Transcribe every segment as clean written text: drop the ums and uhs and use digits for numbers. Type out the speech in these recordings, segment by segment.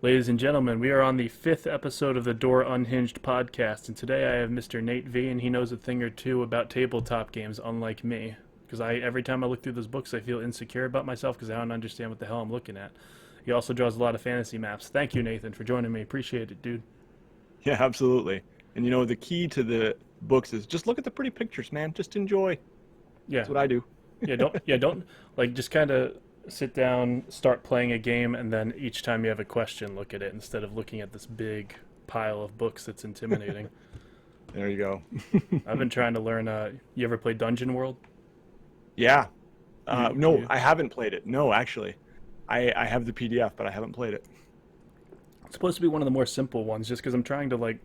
Ladies and gentlemen, we are on the fifth episode of the Door Unhinged podcast, and today I have Mr. Nate V, and he knows a thing or two about tabletop games, unlike me. Because every time I look through those books, I feel insecure about myself because I don't understand what the hell I'm looking at. He also draws a lot of fantasy maps. Thank you, Nathan, for joining me. Appreciate it, dude. Yeah, absolutely. And the key to the books is just look at the pretty pictures, man. Just enjoy. Yeah, That's what I do. don't like just kind of sit down, start playing a game, and then each time you have a question, look at it instead of looking at this big pile of books that's intimidating. There you go. I've been trying to learn. You ever play Dungeon World? Yeah. No, You I haven't played it. No, actually. I have the PDF, but I haven't played it. It's supposed to be one of the more simple ones, just because I'm trying to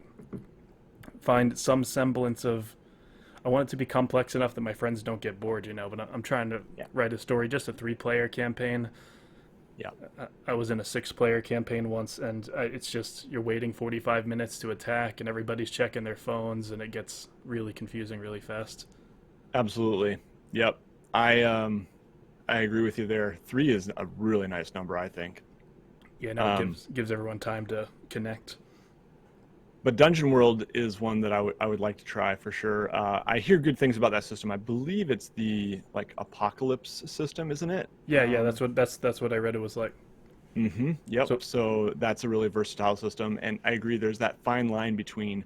find some semblance of. I want it to be complex enough that my friends don't get bored, But I'm trying to Yeah. write a story, just a 3-player campaign. Yeah. I was in a 6-player campaign once, and it's just you're waiting 45 minutes to attack, and everybody's checking their phones, and it gets really confusing really fast. Absolutely. Yep. I agree with you there. 3 is a really nice number, I think. Yeah, no, it Um, gives everyone time to connect. but Dungeon World is one that I would like to try for sure. I hear good things about that system. I believe it's the apocalypse system, isn't it? Yeah, that's what I read. It was like Yep. so. So that's a really versatile system, and I agree. There's that fine line between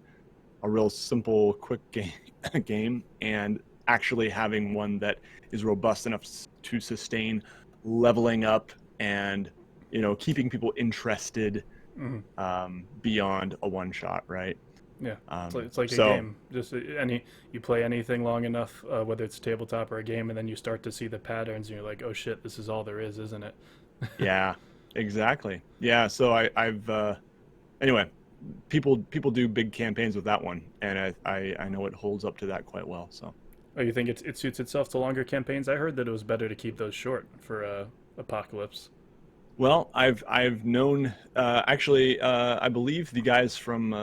a real simple, quick game, game and actually having one that is robust enough to sustain leveling up and keeping people interested Mhm. beyond a one shot, right? Yeah, Um, it's like a so game. Just any you play anything long enough, whether it's a tabletop or a game, and then you start to see the patterns, and you're like, "Oh shit, this is all there is, isn't it?" yeah, exactly. Yeah. So I've anyway, people do big campaigns with that one, and I know it holds up to that quite well. So. Oh, you think it suits itself to longer campaigns? I heard that it was better to keep those short for Apocalypse. Well, I've known actually I believe the guys from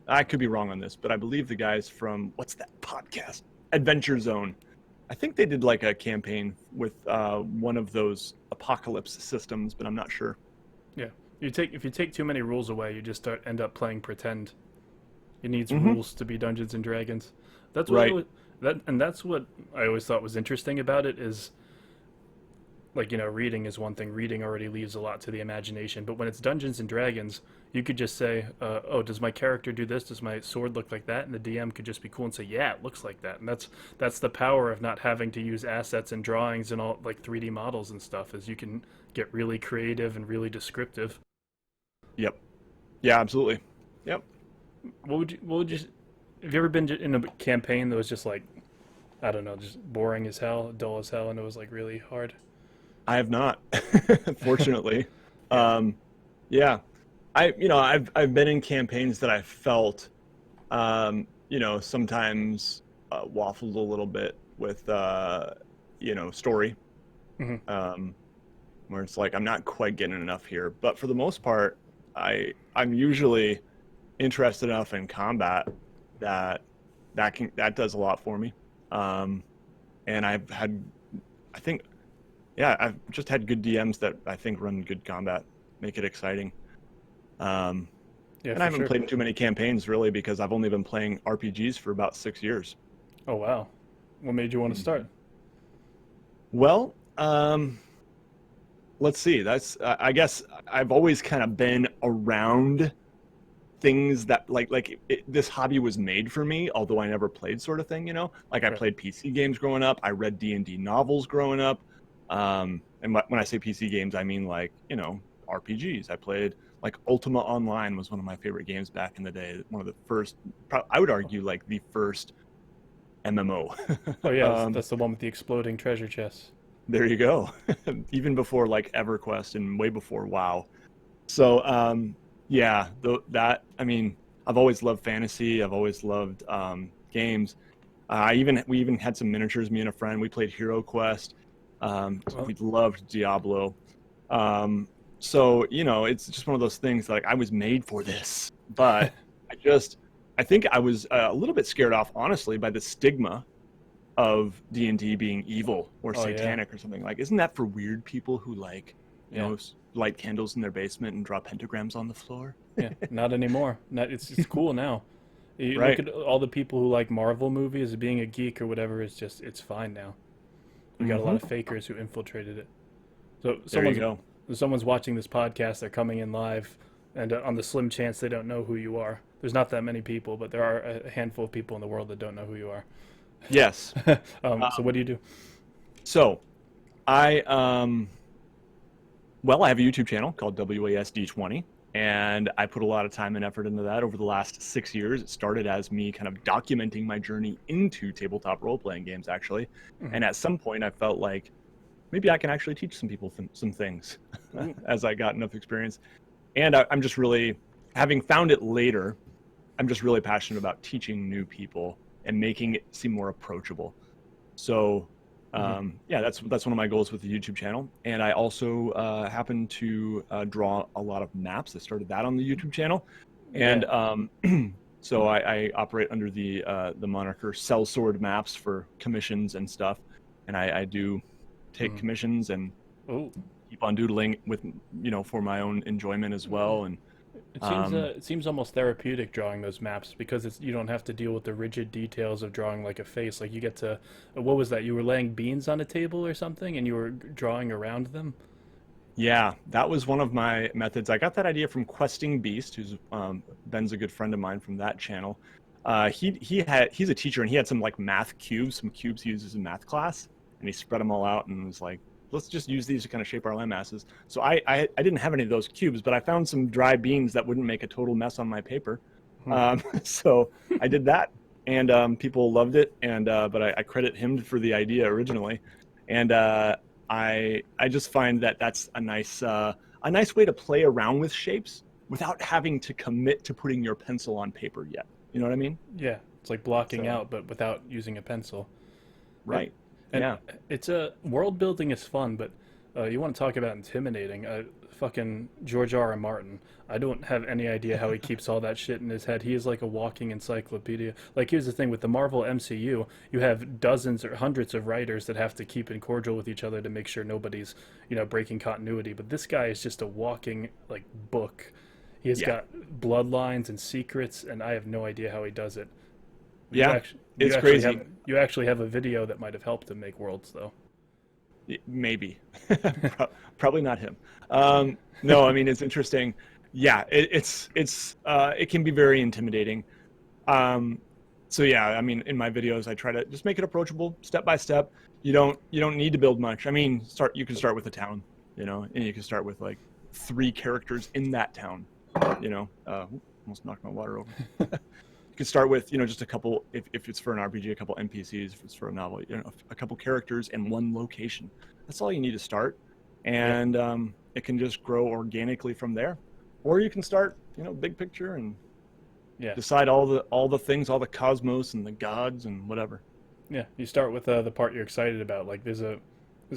I could be wrong on this, but I believe the guys from what's that podcast? Adventure Zone. I think they did like a campaign with one of those apocalypse systems, but I'm not sure. Yeah, if you take too many rules away, you just end up playing pretend. It needs Hmm. rules to be Dungeons and Dragons. That's what Right. that's what I always thought was interesting about it is reading is one thing. Reading already leaves a lot to the imagination. But when it's Dungeons and Dragons, you could just say, "Oh, does my character do this? Does my sword look like that?" And the DM could just be cool and say, "Yeah, it looks like that." And that's the power of not having to use assets and drawings and all 3D models and stuff. Is you can get really creative and really descriptive. Yep. Yeah, absolutely. Yep. What would you? Have you ever been in a campaign that was just I don't know, just boring as hell, dull as hell, and it was really hard? I have not, fortunately. Yeah. Um, yeah, I've been in campaigns that I felt sometimes waffled a little bit with story, Hmm. um, where it's like I'm not quite getting enough here. But for the most part, I'm usually interested enough in combat that that does a lot for me. Um, and I think, yeah, I've just had good DMs that I think run good combat, make it exciting. Um, Yeah, and I for haven't sure. played in too many campaigns really because I've only been playing RPGs for about 6 years. Oh wow, what made you want to start? Mhm. Well, let's see. That's I guess I've always kind of been around things that this hobby was made for me, although I never played, sort of thing. Like I Right. played PC games growing up. I read D&D novels growing up. And when I say PC games, I mean RPGs. I played Ultima Online was one of my favorite games back in the day. One of the first, I would argue, the first MMO. Oh yeah, um, that's the one with the exploding treasure chests. there you go. Even before EverQuest and way before WoW. So yeah, that I mean, I've always loved fantasy. I've always loved games. We even had some miniatures. Me and a friend, we played Hero Quest. Well, We loved Diablo. So it's just one of those things I was made for this. But I think I was a little bit scared off, honestly, by the stigma of D&D being evil or oh yeah, satanic or something. Isn't that for weird people who Yeah. Light candles in their basement and draw pentagrams on the floor. Yeah, not anymore. Not, it's cool now. You look Right. at all the people who like Marvel movies, being a geek or whatever, it's fine now. We got a lot Hmm. of fakers who infiltrated it. So There you go. someone's watching this podcast, they're coming in live, and on the slim chance they don't know who you are. There's not that many people, but there are a handful of people in the world that don't know who you are. Yes. So what do you do? So I well, I have a YouTube channel called WASD20, and I put a lot of time and effort into that over the last 6 years. It started as me kind of documenting my journey into tabletop role-playing games, actually. Mhm. And at some point, I felt like maybe I can actually teach some people some things Ooh. as I got enough experience. And I'm just really, having found it later, I'm just really passionate about teaching new people and making it seem more approachable. So yeah, that's one of my goals with the YouTube channel. And I also happen to draw a lot of maps. I started that on the YouTube channel, and so I operate under the moniker Sellsword Maps for commissions and stuff. And I do take commissions and Oh, keep on doodling with for my own enjoyment as well. And it seems almost therapeutic drawing those maps because you don't have to deal with the rigid details of drawing like a face. Like you get to what was that? You were laying beans on a table or something, and you were drawing around them. yeah, that was one of my methods. I got that idea from Questing Beast, who's Ben's a good friend of mine from that channel. He's a teacher, and he had some like math cubes, some cubes he uses in math class, and he spread them all out and was like, let's just use these to kind of shape our land masses. So I didn't have any of those cubes, but I found some dry beans that wouldn't make a total mess on my paper. So I did that, and people loved it, and but I credit him for the idea originally, and I just find that that's a nice way to play around with shapes without having to commit to putting your pencil on paper yet. You know what I mean? Yeah, it's like blocking So out, but without using a pencil. And, right, and yeah, it's a world building is fun, but you want to talk about intimidating? Fucking George R. R. Martin. I don't have any idea how he keeps all that shit in his head. He is like a walking encyclopedia. Like here's the thing with the Marvel MCU, you have dozens or hundreds of writers that have to keep in cordial with each other to make sure nobody's breaking continuity. But this guy is just a walking like book. He has yeah, got bloodlines and secrets, and I have no idea how he does it. yeah. It's crazy. You actually have a video that might have helped him make worlds, though. Maybe, probably not him. No, I mean it's interesting. Yeah, it can be very intimidating. So yeah, I mean in my videos I try to just make it approachable, step by step. You don't need to build much. I mean, you can start with a town, and you can start with like 3 characters in that town. Almost knocked my water over. You could start with just a couple, if it's for an RPG, a couple NPCs. If it's for a novel, a couple characters in one location. That's all you need to start, and it can just grow organically from there. Or you can start big picture and Yeah, decide all the things, all the cosmos and the gods and whatever. yeah. You start with the part you're excited about. Like there's a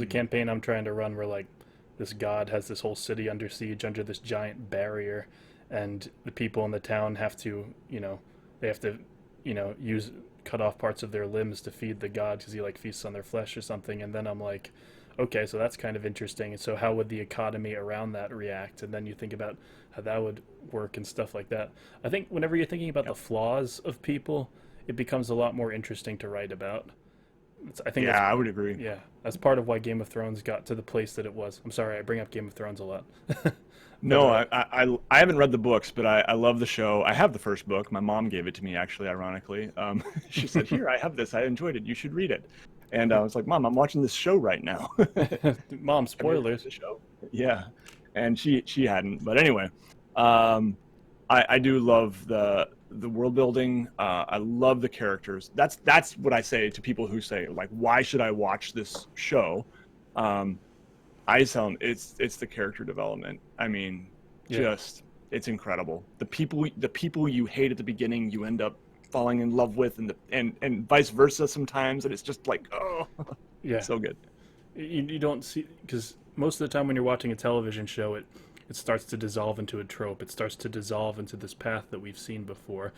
campaign I'm trying to run where like this god has this whole city under siege under this giant barrier, and the people in the town have to they have to use cut off parts of their limbs to feed the god because he like feasts on their flesh or something. And then I'm like, okay, so that's kind of interesting. And so how would the economy around that react? And then you think about how that would work and stuff like that. I think whenever you're thinking about the flaws of people, it becomes a lot more interesting to write about. I think Yeah, I would agree. yeah, that's part of why Game of Thrones got to the place that it was. I'm sorry, I bring up Game of Thrones a lot. But No, I haven't read the books, but I love the show. I have the first book. My mom gave it to me, actually, ironically. She said, "Here, I have this. I enjoyed it. You should read it." And I was like, "Mom, I'm watching this show right now." Mom, Have you read spoilers. the show? Yeah, and she hadn't. But anyway, I do love the world building. I love the characters. That's what I say to people who say like, "Why should I watch this show?" I tell them it's the character development. I mean, Yeah. it's incredible. The people you hate at the beginning, you end up falling in love with, and vice versa sometimes, and it's just like, oh, Yeah. so good. You don't see, because most of the time when you're watching a television show, it starts to dissolve into a trope. It starts to dissolve into this path that we've seen before.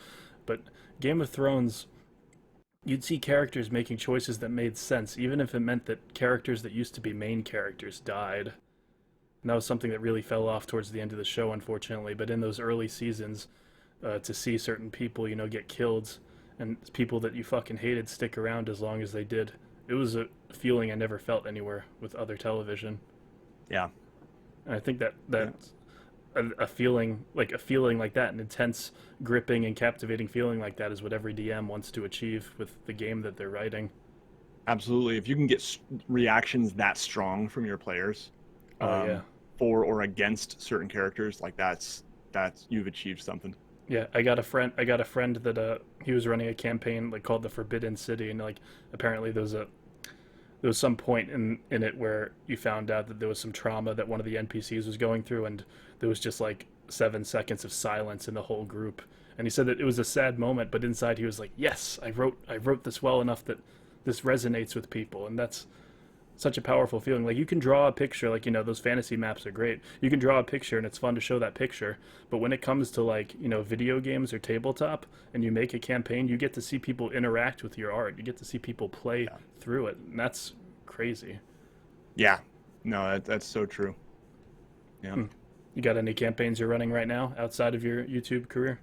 But Game of Thrones, you'd see characters making choices that made sense, even if it meant that characters that used to be main characters died. And that was something that really fell off towards the end of the show, unfortunately. But in those early seasons, to see certain people, get killed, and people that you fucking hated stick around as long as they did, it was a feeling I never felt anywhere with other television. Yeah. And I think that Yeah. a feeling like that, an intense, gripping, and captivating feeling like that, is what every DM wants to achieve with the game that they're writing. Absolutely. If you can get reactions that strong from your players, Oh yeah, um, for or against certain characters, like that's you've achieved something. yeah. I got a friend that he was running a campaign like called the Forbidden City, and like apparently there was some point in it where you found out that there was some trauma that one of the NPCs was going through, and there was just like 7 seconds of silence in the whole group. And he said that it was a sad moment, but inside he was like, "Yes, I wrote this well enough that this resonates with people," and that's such a powerful feeling. Like you can draw a picture, like those fantasy maps are great. You can draw a picture, and it's fun to show that picture. But when it comes to like video games or tabletop, and you make a campaign, you get to see people interact with your art. You get to see people play Yeah. through it, and that's crazy. Yeah. No, that's so true. Yeah. Hmm. You got any campaigns you're running right now outside of your YouTube career?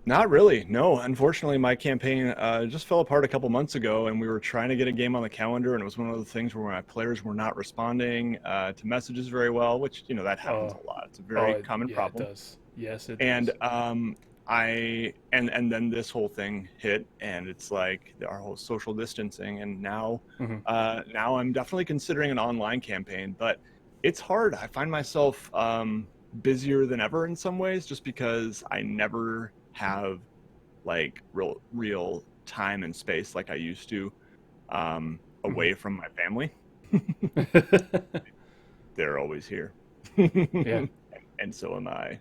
Not really. No, unfortunately, my campaign just fell apart a couple months ago, and we were trying to get a game on the calendar, and it was one of the things where my players were not responding to messages very well, which that happens Oh, a lot. It's a very common yeah, it problem. does. Yes, it And does. and then this whole thing hit, and it's like our whole social distancing, and Hmm. now I'm definitely considering an online campaign, but it's hard. I find myself busier than ever in some ways, just because I never have like real time and space like I used to, Hmm. away from my family. They're always here. Yeah. And so am I.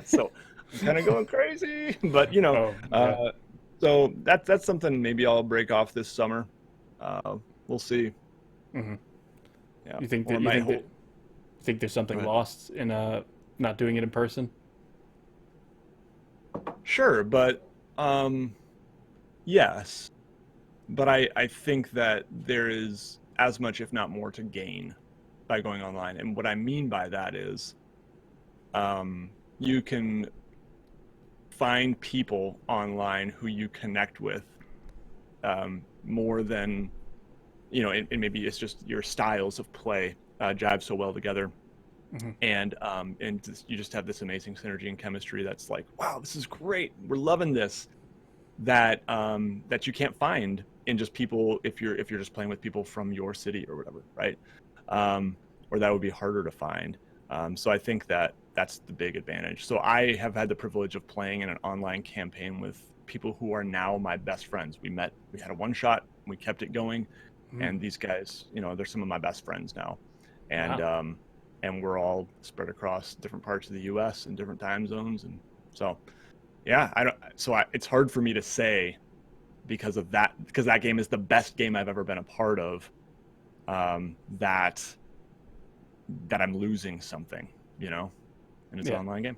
So I'm kind of going crazy, but Oh, yeah. uh, so that's something maybe I'll break off this summer. We'll see. Hmm. Yeah, You think or that you my think that whole. you think there's Go something ahead. lost in not doing it in person? Sure, but yes, but I think that there is as much, if not more, to gain by going online. And what I mean by that is, you can find people online who you connect with, more than and maybe it's just your styles of play jive so well together, Hmm. and you just have this amazing synergy and chemistry that's like, wow, this is great, we're loving this, that you can't find in just people if you're just playing with people from your city or whatever, right? um, or that would be harder to find. So I think that that's the big advantage. So I have had the privilege of playing in an online campaign with people who are now my best friends. We had a one shot, we kept it going, Hmm. and these guys, they're some of my best friends now, and Wow. we're all spread across different parts of the U.S. and different time zones, and so yeah, I don't. So it's hard for me to say because that game is the best game I've ever been a part of. That I'm losing something, and it's an Yeah. online game.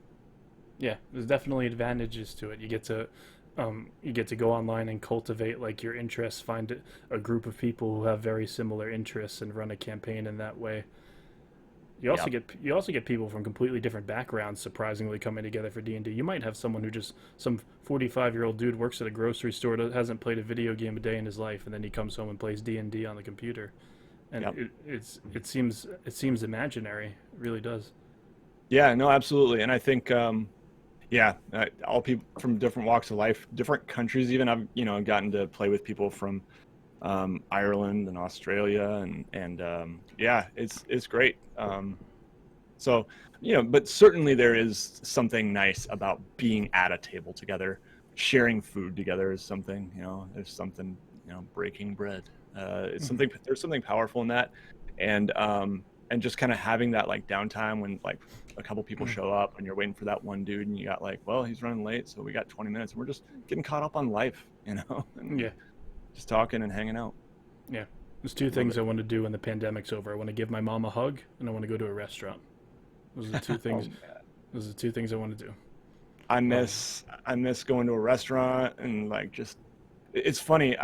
Yeah. There's definitely advantages to it. You get to go online and cultivate like your interests, find a group of people who have very similar interests, and run a campaign in that way. Yeah, You also get people from completely different backgrounds surprisingly coming together for D&D. You might have someone who just some 45-year-old dude works at a grocery store that hasn't played a video game a day in his life, and then he comes home and plays D&D on the computer. And yep. it seems imaginary. It really does. Yeah, no, absolutely. And I think, yeah, all people from different walks of life, different countries, even I've, gotten to play with people from Ireland and Australia, and yeah, it's great. So, but certainly there is something nice about being at a table together, sharing food together is something, there's something, breaking bread. It's Hmm. something, there's something powerful in that. And just kind of having that like downtime when like a couple people Hmm. show up and you're waiting for that one dude and you got like, well, he's running late, so we got 20 minutes and we're just getting caught up on life, and Yeah, just talking and hanging out. yeah. There's two Love things it. I want to do when the pandemic's over. I want to give my mom a hug, and I want to go to a restaurant. Those are the two Oh things. man. Those are the two things I want to do. I miss going to a restaurant and like just it's funny.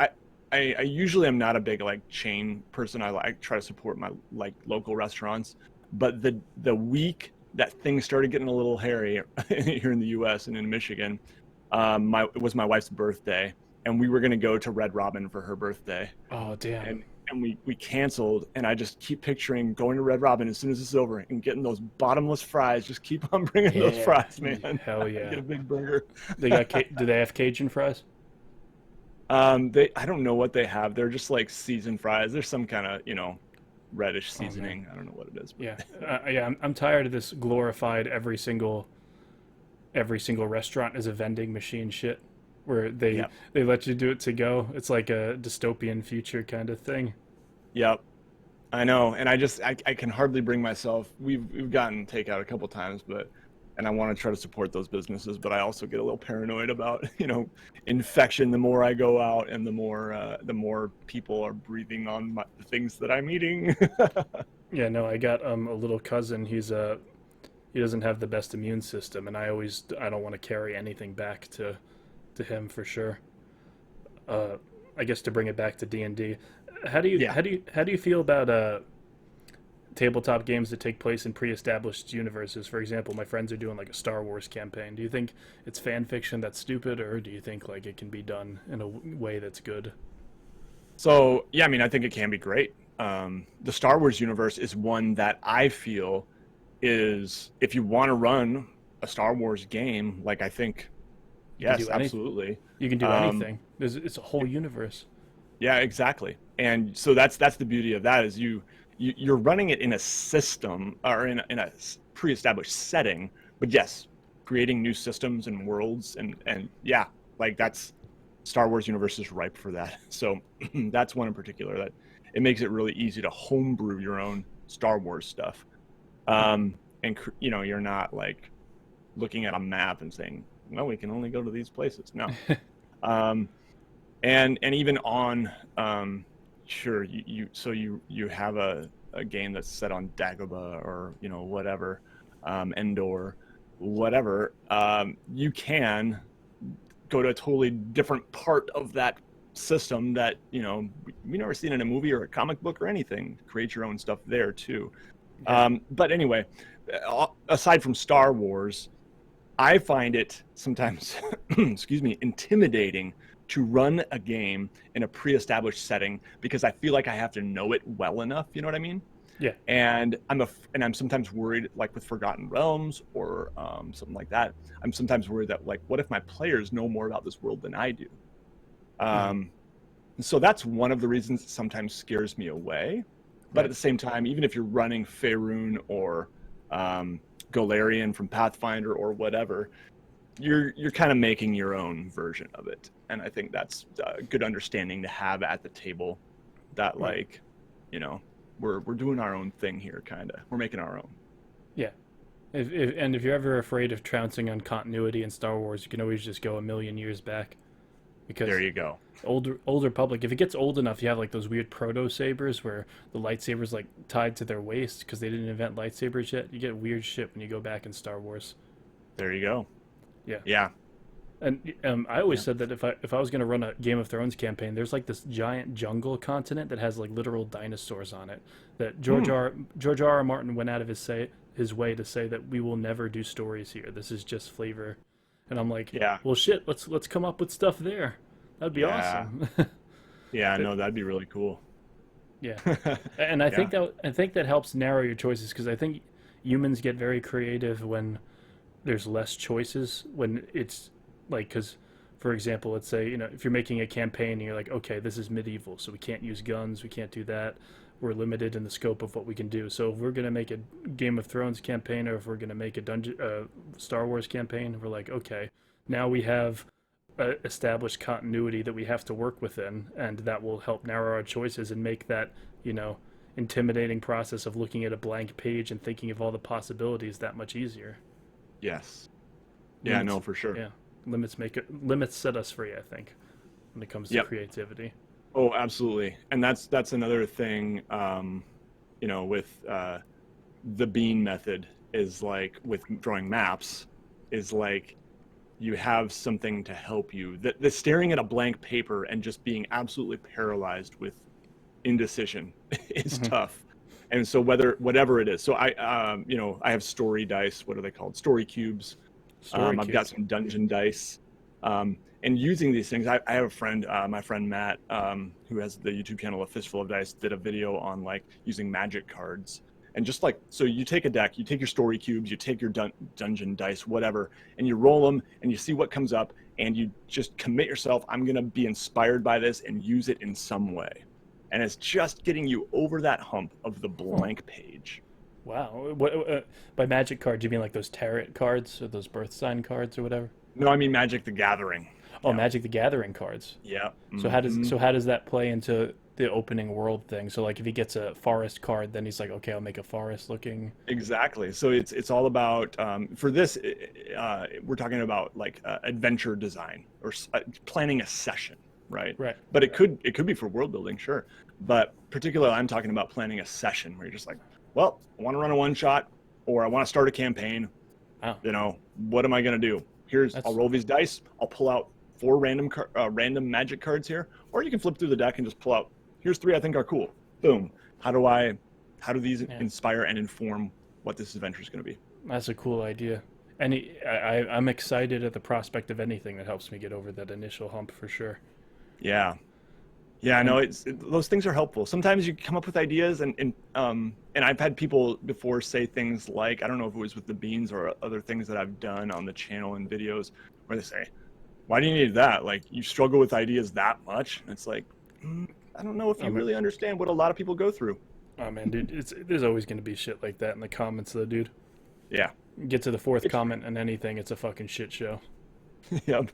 I usually am not a big like chain person. I like try to support my like local restaurants. But the week that things started getting a little hairy here in the U.S. and in Michigan, it was my wife's birthday, and we were going to go to Red Robin for her birthday, Oh damn. and we canceled. And I just keep picturing going to Red Robin as soon as it's over and getting those bottomless fries. Just keep on bringing those Yeah. fries, man. Hell yeah. Get a big burger. Do they have Cajun fries? I don't know what they have. They're just like seasoned fries. There's some kind of, reddish Oh man. seasoning. I don't know what it is. But Yeah. I'm tired of this glorified every single restaurant is a vending machine shit where Yep. they let you do it to go. It's like a dystopian future kind of thing. Yep. I know. And I can hardly bring myself. We've gotten takeout a couple times, and I want to try to support those businesses, but I also get a little paranoid about, infection the more I go out, and the more people are breathing on the things that I'm eating. Yeah, no, I got a little cousin. He doesn't have the best immune system, and I don't want to carry anything back to him for sure. I guess to bring it back to D&D, Yeah. how do you feel about tabletop games that take place in pre-established universes? For example, my friends are doing like a Star Wars campaign. Do you think it's fan fiction that's stupid, or do you think like it can be done in a way that's good? So, yeah, I mean, I think it can be great. The Star Wars universe is one that I feel is, if you want to run a Star Wars game, like, I think, You can yes, do anything. absolutely. You can do Um, anything. It's a whole universe. yeah, exactly. And so that's the beauty of that, is you're running it in a system, or in a pre-established setting, but yes, creating new systems and worlds, and yeah, like, that's Star Wars universe is ripe for that. So that's one in particular that it makes it really easy to homebrew your own Star Wars stuff. And you're not like looking at a map and saying, well, we can only go to these places. No. um, and even on, sure, you have a game that's set on Dagobah, or whatever, Endor, whatever. You can go to a totally different part of that system that we never seen in a movie or a comic book or anything. Create your own stuff there too. Yeah. But anyway, aside from Star Wars, I find it sometimes, excuse me, intimidating to run a game in a pre-established setting, because I feel like I have to know it well enough. You know what I mean? Yeah. And I'm sometimes worried, like with Forgotten Realms or something like that. I'm sometimes worried that, like, what if my players know more about this world than I do? Mhm. So that's one of the reasons it sometimes scares me away. But at Right. the same time, even if you're running Faerun or Golarion from Pathfinder or whatever, you're kind of making your own version of it. And I think that's a good understanding to have at the table, that, Right. like, we're doing our own thing here, kind of. We're making our own. Yeah. If you're ever afraid of trouncing on continuity in Star Wars, you can always just go a million years back, There because you go. Old Republic, if it gets old enough, you have like those weird proto sabers where the lightsabers like tied to their waist because they didn't invent lightsabers yet. You get weird shit when you go back in Star Wars. There you go. Yeah. Yeah. And I always Yeah. said that if I was gonna run a Game of Thrones campaign, there's like this giant jungle continent that has like literal dinosaurs on it. That Hmm. George R. R. Martin went out of his way to say that we will never do stories here. This is just flavor. And I'm like, Yeah. well, shit. Let's come up with stuff there. That'd be Yeah. awesome. Yeah. But No, that'd be really cool. yeah, and Yeah. I think that helps narrow your choices, because I think humans get very creative when there's less choices, when it's like, because for example, let's say, if you're making a campaign and you're like, okay, this is medieval, so we can't use guns, we can't do that, we're limited in the scope of what we can do. So if we're going to make a Game of Thrones campaign, or if we're going to make a Star Wars campaign, we're like, okay, now we have established continuity that we have to work within, and that will help narrow our choices and make that, you know intimidating process of looking at a blank page and thinking of all the possibilities that much easier. Yes. Yeah. Limits, No, for sure. yeah, limits set us free, I think, when it comes to Yep. creativity. Oh, absolutely. And that's another thing, with the bean method, is like, with drawing maps, is like, you have something to help you. The staring at a blank paper and just being absolutely paralyzed with indecision is Hmm. tough. And so whatever it is, so I have story dice. What are they called? Story cubes. Story I've got cubes. some dungeon dice. And using these things, I have a friend, my friend Matt, who has the YouTube channel A Fistful of Dice, did a video on like using magic cards. And just like, so you take a deck, you take your story cubes, you take your dungeon dice, whatever, and you roll them and you see what comes up, and you just commit yourself, I'm going to be inspired by this and use it in some way. And it's just getting you over that hump of the blank page. Wow. By magic cards, you mean like those tarot cards or those birth sign cards or whatever? No, I mean Magic the Gathering. Oh, Yeah. Magic the Gathering cards. Yeah. So how does that play into the opening world thing? So like if he gets a forest card, then he's like, okay, I'll make a forest looking. Exactly. So it's all about for this. We're talking about like adventure design or planning a session, right? Right. But it could be for world building, sure. But particularly, I'm talking about planning a session where you're just like, well, I want to run a one shot, or I want to start a campaign. Wow. You know, what am I going to do? I'll roll these dice. I'll pull out 4 random magic cards here, or you can flip through the deck and just pull out. Here's 3 I think are cool. Boom. How do these inspire and inform what this adventure is going to be? That's a cool idea. I'm excited at the prospect of anything that helps me get over that initial hump for sure. Yeah. Yeah, no, those things are helpful. Sometimes you come up with ideas, and I've had people before say things like, I don't know if it was with the beans or other things that I've done on the channel and videos, where they say, "Why do you need that? Like, you struggle with ideas that much?" And it's like, I don't know if you really understand what a lot of people go through. Oh man, dude, there's always going to be shit like that in the comments, though, dude. Yeah. Get to the 4th comment and anything, it's a fucking shit show. Yep.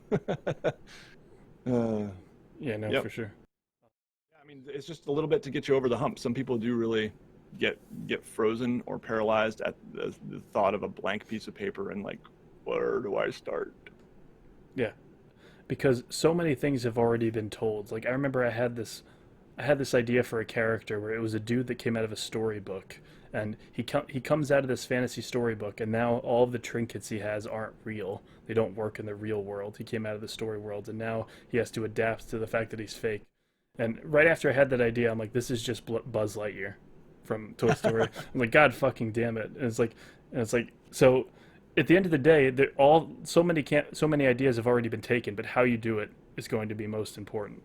Yeah, no, yep. for sure. I mean, it's just a little bit to get you over the hump. Some people do really get frozen or paralyzed at the thought of a blank piece of paper and like, where do I start? Yeah, because so many things have already been told. Like I remember I had this idea for a character where it was a dude that came out of a storybook, and he comes out of this fantasy storybook, and now all of the trinkets he has aren't real. They don't work in the real world. He came out of the story world, and now he has to adapt to the fact that he's fake. And right after I had that idea, I'm like, this is just Buzz Lightyear from Toy Story. I'm like, God fucking damn it! And it's like, so at the end of the day, so many ideas have already been taken, but how you do it is going to be most important.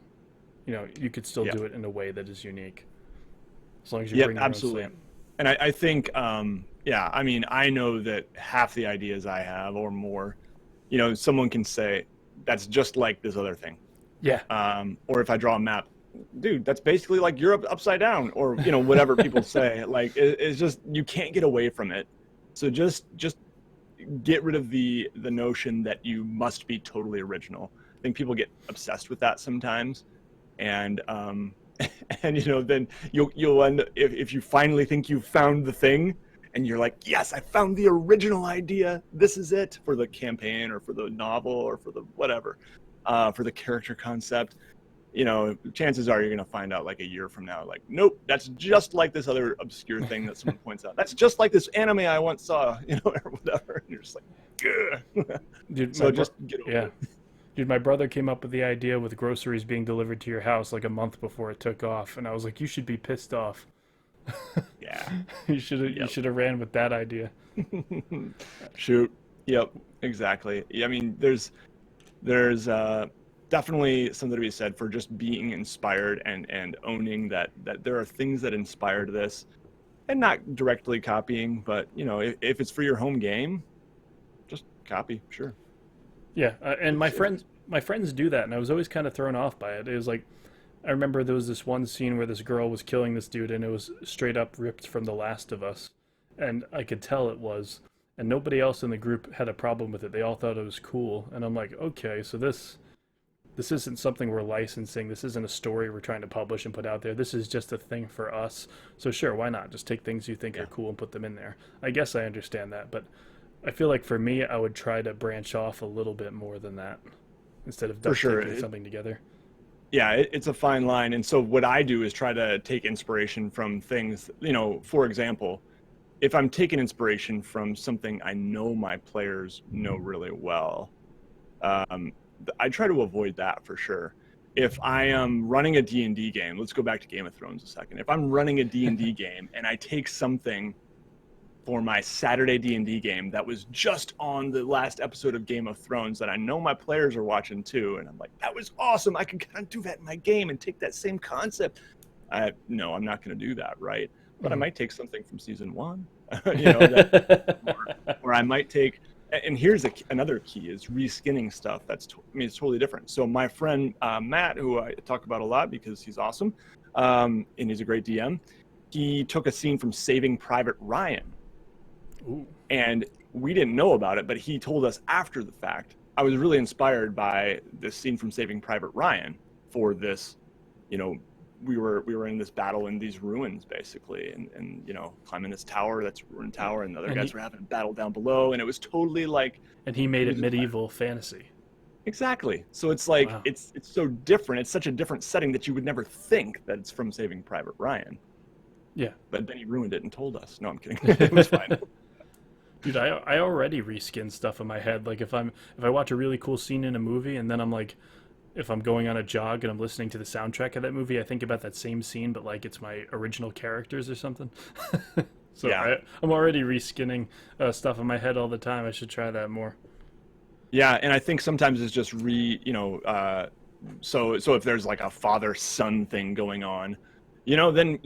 You know, you could still do it in a way that is unique, as long as you bring your absolutely. own slant. And I think, I mean, I know that half the ideas I have or more, you know, someone can say that's just like this other thing. Yeah. Or if I draw a map, dude, that's basically like Europe upside down, or, you know, whatever people say. Like, it's just, you can't get away from it. So just get rid of the notion that you must be totally original. I think people get obsessed with that sometimes. And you know, then you'll end, if you finally think you've found the thing and you're like, yes, I found the original idea, this is it, for the campaign or for the novel or for the whatever, for the character concept, you know, chances are you're going to find out like a year from now, like, nope, that's just like this other obscure thing that someone points out. That's just like this anime I once saw, you know, or whatever. And you're just like, ugh. Dude, so just get over it. Dude, my brother came up with the idea with groceries being delivered to your house like a month before it took off, and I was like, you should be pissed off. Yeah. You should have ran with that idea. Shoot. Yep. Exactly. I mean, there's definitely something to be said for just being inspired and owning that there are things that inspired this, and not directly copying, but, you know, if it's for your home game, just copy. Sure. Yeah, and my friends do that, and I was always kind of thrown off by it. It was like, I remember there was this one scene where this girl was killing this dude, and it was straight up ripped from The Last of Us, and I could tell it was, and nobody else in the group had a problem with it. They all thought it was cool, and I'm like, okay, so this isn't something we're licensing. This isn't a story we're trying to publish and put out there. This is just a thing for us. So sure, why not? Just take things you think are cool and put them in there. I guess I understand that, but I feel like for me, I would try to branch off a little bit more than that instead of taping something together. Yeah, it's a fine line. And so what I do is try to take inspiration from things, you know, for example, if I'm taking inspiration from something I know my players know really well, I try to avoid that for sure. if I am running a D&D game, let's go back to Game of Thrones a second. If I'm running a D&D game and I take something for my Saturday D&D game that was just on the last episode of Game of Thrones that I know my players are watching too, and I'm like, that was awesome, I can kind of do that in my game and take that same concept. No, I'm not going to do that, right? But I might take something from season 1, or I might take, and here's another key is reskinning stuff. It's totally different. So my friend Matt, who I talk about a lot because he's awesome, and he's a great DM, he took a scene from Saving Private Ryan. Ooh. And we didn't know about it, but he told us after the fact. I was really inspired by this scene from Saving Private Ryan for this, we were in this battle in these ruins basically, and climbing this tower that's ruined tower, and the other guys were having a battle down below, and it was totally like. And he made it medieval fantasy. Exactly. So it's like, wow. it's so different. It's such a different setting that you would never think that it's from Saving Private Ryan. Yeah. But then he ruined it and told us. No, I'm kidding. It was fine. Dude, I already reskin stuff in my head. Like if I watch a really cool scene in a movie, and then I'm like, if I'm going on a jog and I'm listening to the soundtrack of that movie, I think about that same scene, but like it's my original characters or something. So yeah. I'm already reskinning stuff in my head all the time. I should try that more. Yeah, and I think sometimes it's just so if there's like a father-son thing going on, then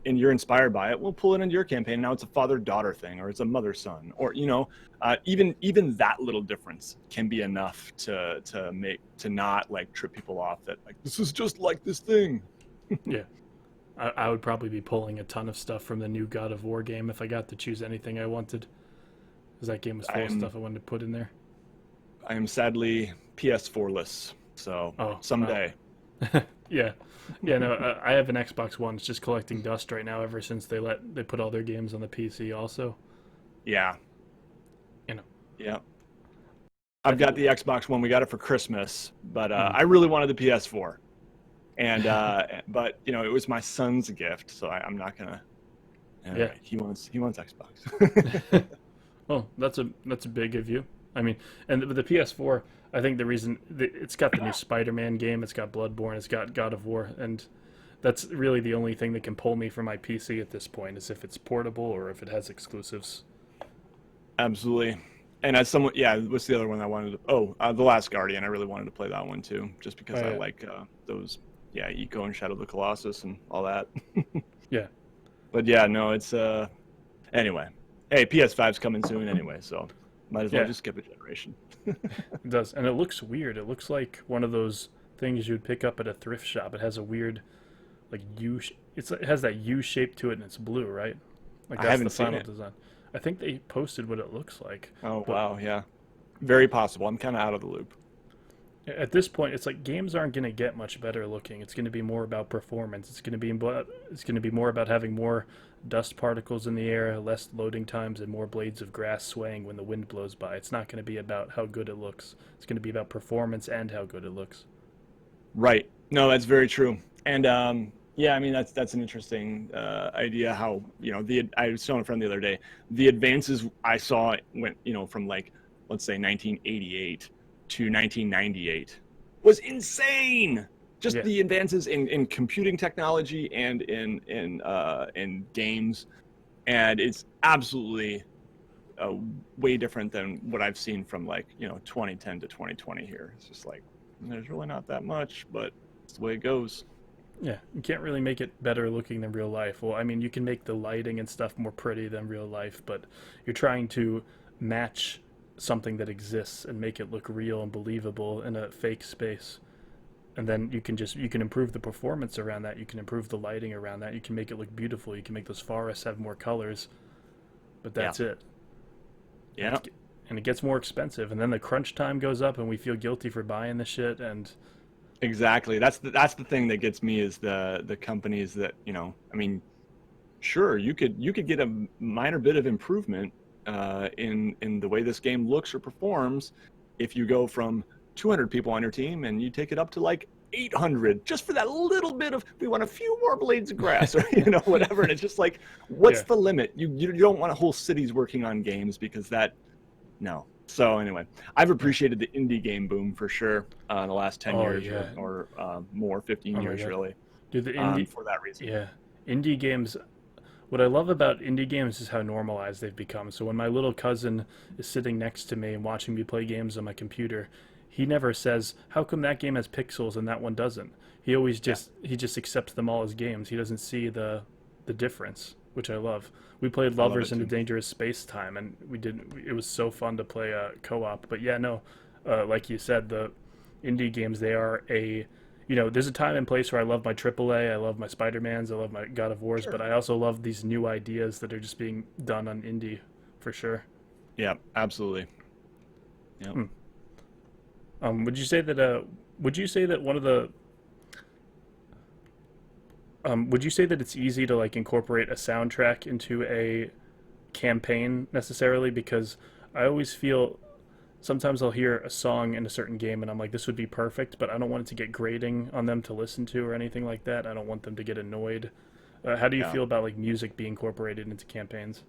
you're inspired by it. We'll pull it into your campaign. Now it's a father-daughter thing, or it's a mother-son, or even that little difference can be enough to not like trip people off that like this is just like this thing. Yeah, I would probably be pulling a ton of stuff from the new God of War game if I got to choose anything I wanted, because that game was full of stuff I wanted to put in there. I am sadly PS4-less, so someday. Wow. Yeah. No, I have an Xbox One. It's just collecting dust right now ever since they put all their games on the PC also. Yeah. Yeah. I've got the Xbox One. We got it for Christmas, but I really wanted the PS4. And but it was my son's gift, so I'm not gonna. Yeah. He wants Xbox. Well, that's a big of you. I mean, and the PS4, I think the reason it's got the new Spider-Man game, it's got Bloodborne, it's got God of War, and that's really the only thing that can pull me from my PC at this point, is if it's portable or if it has exclusives. Absolutely. And as someone, what's the other one I wanted to? The Last Guardian. I really wanted to play that one too, just because I like those, Eco and Shadow of the Colossus and all that. Yeah. But no, it's anyway. Hey, PS5's coming soon anyway, so might as well just skip a generation. It does, and it looks weird. It looks like one of those things you would pick up at a thrift shop. It has a weird, like it has that U shape to it, and it's blue, right? Like that's the final design. I think they posted what it looks like. Oh wow, yeah, very possible. I'm kind of out of the loop. At this point, it's like games aren't going to get much better looking. It's going to be more about performance. It's going to be more about having more dust particles in the air, less loading times, and more blades of grass swaying when the wind blows by. It's not going to be about how good it looks. It's going to be about performance and how good it looks. Right. No, that's very true. And I mean that's an interesting idea. How I was telling a friend the other day, the advances I saw went from like, let's say 1988 to 1998 was insane. Just the advances in computing technology and in games, and it's absolutely way different than what I've seen from like 2010 to 2020 here. It's just like there's really not that much, but it's the way it goes. Yeah, you can't really make it better looking than real life. Well, I mean, you can make the lighting and stuff more pretty than real life, but you're trying to match something that exists and make it look real and believable in a fake space. And then you can improve the performance around that. You can improve the lighting around that. You can make it look beautiful. You can make those forests have more colors. But that's it. Yeah. And it gets more expensive. And then the crunch time goes up, and we feel guilty for buying the shit. And exactly. That's the thing that gets me is the companies that I mean, sure, you could get a minor bit of improvement in the way this game looks or performs if you go from 200 people on your team and you take it up to like 800 just for that little bit of, we want a few more blades of grass or whatever. And it's just like, what's the limit? You don't want a whole cities working on games because So anyway, I've appreciated the indie game boom for sure in the last 10 Oh years yeah. or more, 15 Oh my years god. really, Dude, the indie. for that reason. Yeah. Indie games. What I love about indie games is how normalized they've become. So when my little cousin is sitting next to me and watching me play games on my computer, he never says, "How come that game has pixels and that one doesn't?" He always Yeah, just accepts them all as games. He doesn't see the difference, which I love. We played I love Lovers it in a too. Dangerous Space Time, and it was so fun to play co-op. But yeah, no, like you said, the indie games, they are a there's a time and place where I love my AAA, I love my Spider-Mans, I love my God of Wars, Sure. but I also love these new ideas that are just being done on indie, for sure. Yeah, absolutely. Yeah. Hmm. Would you say that one of the would you say that it's easy to like incorporate a soundtrack into a campaign necessarily? Because I always feel sometimes I'll hear a song in a certain game and I'm like, this would be perfect, but I don't want it to get grating on them to listen to or anything like that. I don't want them to get annoyed. How do you Yeah. feel about like music being incorporated into campaigns?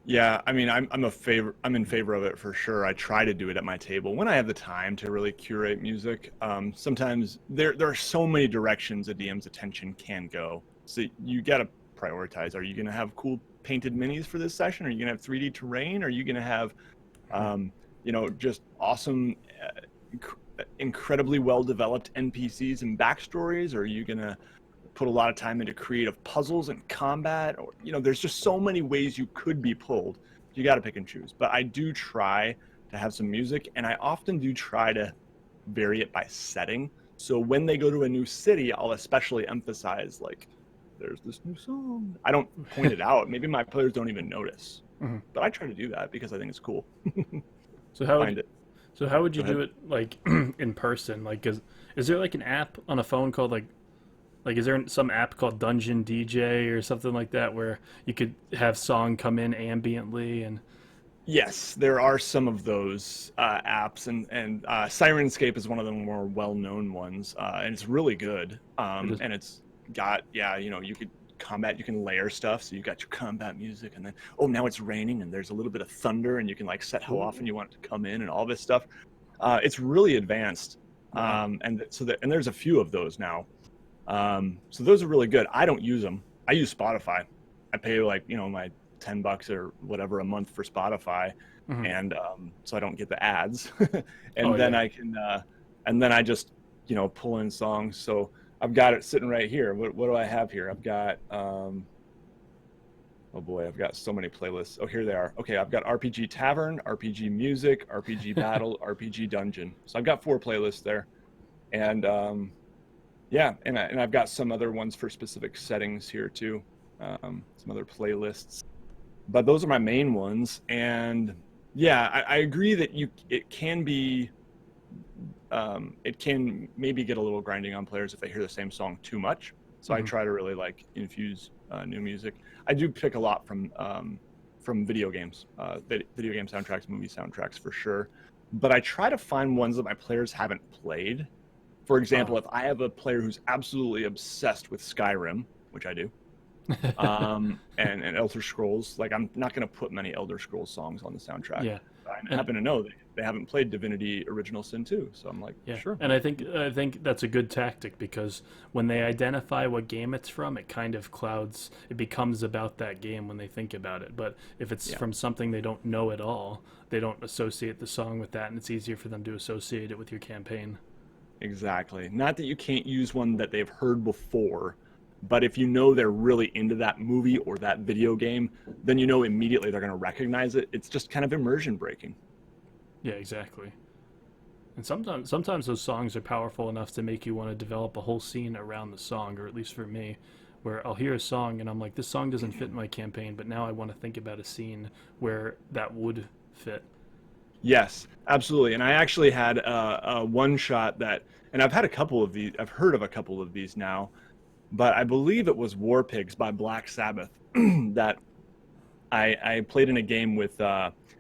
Yeah, I mean, I'm in favor of it for sure. I try to do it at my table when I have the time to really curate music. Sometimes there are so many directions a DM's attention can go. So you got to prioritize. Are you going to have cool painted minis for this session? Are you going to have 3D terrain? Are you going to have, just awesome, incredibly well developed NPCs and backstories? Or are you going to put a lot of time into creative puzzles and combat, or there's just so many ways you could be pulled. You got to pick and choose, but I do try to have some music, and I often do try to vary it by setting. So when they go to a new city, I'll especially emphasize, like, there's this new song. I don't point it out, maybe my players don't even notice, Hmm. but I try to do that because I think it's cool. So I how would find it. you Go ahead. do it like in person? Like, is there like an app on a phone called like is there some app called Dungeon DJ or something like that where you could have song come in ambiently and Yes, there are some of those apps, and Sirenscape is one of the more well-known ones, and it's really good. it is? And it's got, yeah, you could combat, you can layer stuff, so you got your combat music, and then now it's raining, and there's a little bit of thunder, and you can like set how often Ooh, you want it to come in, and all this stuff. It's really advanced, wow. and there's a few of those now. So those are really good. I don't use them. I use Spotify. I pay like, my $10 or whatever a month for Spotify. Hmm. And so I don't get the ads. Oh And then yeah. I just, pull in songs. So I've got it sitting right here. What do I have here? I've got, oh boy, I've got so many playlists. Oh, here they are. Okay, I've got RPG Tavern, RPG Music, RPG Battle, RPG Dungeon. So I've got 4 playlists there. And yeah, and I've got some other ones for specific settings here too, some other playlists. But those are my main ones, and yeah, I agree that it can maybe get a little grinding on players if they hear the same song too much. So I Hmm. try to really like infuse new music. I do pick a lot from video games, video game soundtracks, movie soundtracks for sure. But I try to find ones that my players haven't played. For Oh. example, if I have a player who's absolutely obsessed with Skyrim, which I do, and Elder Scrolls, like I'm not going to put many Elder Scrolls songs on the soundtrack. Yeah. I And happen to know they haven't played Divinity-Original Sin 2, so I'm like, yeah, sure. and I think that's a good tactic because when they identify what game it's from, it kind of clouds. It becomes about that game when they think about it. But if it's Yeah, from something they don't know at all, they don't associate the song with that, and it's easier for them to associate it with your campaign. exactly. Not that you can't use one that they've heard before, but if you know they're really into that movie or that video game, then you know immediately they're going to recognize it. It's just kind of immersion breaking. Yeah, exactly. And sometimes those songs are powerful enough to make you want to develop a whole scene around the song, or at least for me, where I'll hear a song and I'm like, this song doesn't fit my campaign, but now I want to think about a scene where that would fit. Yes, absolutely. And I actually had a one shot and I've had a couple of these, I've heard of a couple of these now, but I believe it was War Pigs by Black Sabbath that I played in a game with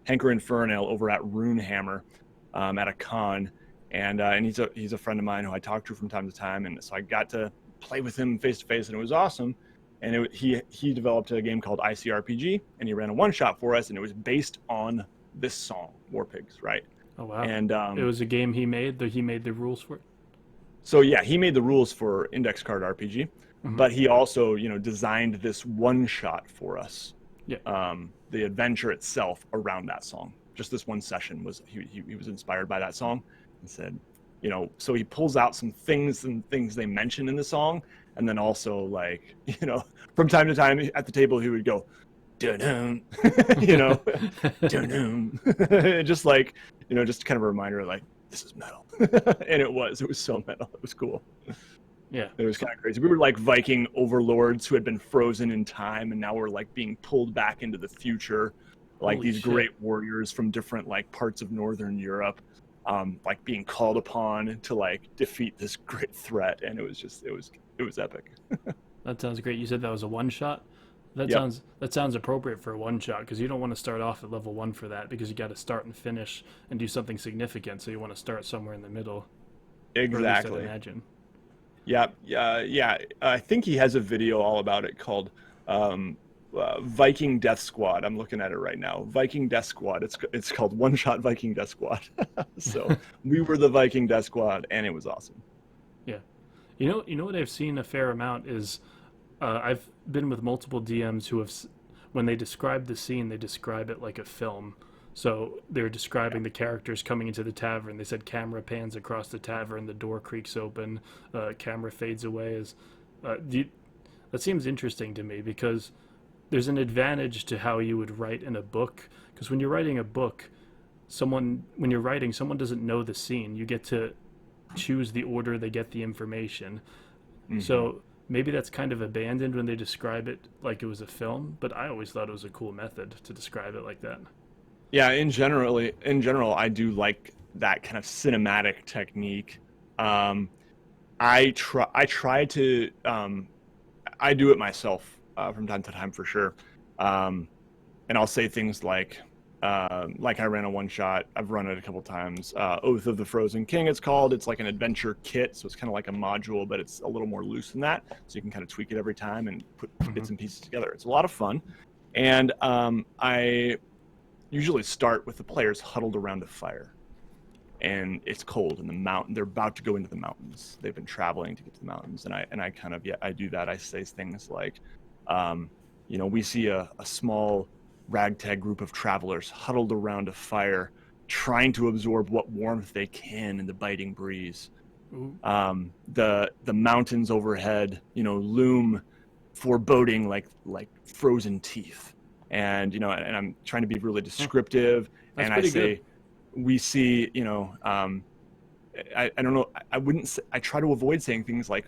Hanker Infernal over at Rune at a con. And he's a friend of mine who I talk to from time to time. And so I got to play with him face to face, and it was awesome. And he developed a game called ICRPG, and he ran a one shot for us, and it was based on this song, War Pigs, right? Oh wow! And It was a game he made. That he made the rules for it. so yeah, he made the rules for Index Card RPG, Mm-hmm. but he also, designed this one shot for us. Yeah. The adventure itself around that song. Just this one session was he was inspired by that song and said, so he pulls out some things and things they mention in the song, and then also like, from time to time at the table he would go, dun dun, just like, just kind of a reminder like, this is metal. And it was so metal. It was cool. Yeah. It was kind of crazy. We were like Viking overlords who had been frozen in time, and now we're like being pulled back into the future, like Holy these shit. great warriors from different like parts of Northern Europe, like being called upon to like defeat this great threat. And it was epic. That sounds great. You said that was a one shot. That Yep. sounds appropriate for a one shot, because you don't want to start off at level 1 for that, because you got to start and finish and do something significant. So you want to start somewhere in the middle. Or at least I'd Exactly. imagine. Yeah, yeah. I think he has a video all about it called Viking Death Squad. I'm looking at it right now. Viking Death Squad. It's called One Shot Viking Death Squad. So we were the Viking Death Squad, and it was awesome. Yeah. You know what I've seen a fair amount is, I've been with multiple DMs who have, when they describe the scene, they describe it like a film. So they're describing the characters coming into the tavern. They said camera pans across the tavern, the door creaks open, camera fades away. That seems interesting to me, because there's an advantage to how you would write in a book. Because when you're writing a book, when you're writing, someone doesn't know the scene. You get to choose the order they get the information. Mm-hmm. So maybe that's kind of abandoned when they describe it like it was a film, but I always thought it was a cool method to describe it like that. Yeah, in general, I do like that kind of cinematic technique. I try to I do it myself from time to time for sure, and I'll say things like I ran a one shot. I've run it a couple times. Oath of the Frozen King, it's called. It's like an adventure kit, so it's kind of like a module, but it's a little more loose than that. So you can kind of tweak it every time and put bits and pieces together. It's a lot of fun, and I usually start with the players huddled around a fire, and it's cold in the mountain. They're about to go into the mountains. They've been traveling to get to the mountains, and I kind of I do that. I say things like, we see a small ragtag group of travelers huddled around a fire, trying to absorb what warmth they can in the biting breeze. The mountains overhead, loom foreboding like frozen teeth. And and I'm trying to be really descriptive. That's and I pretty say, good. we see, I don't know. I wouldn't say, I try to avoid saying things like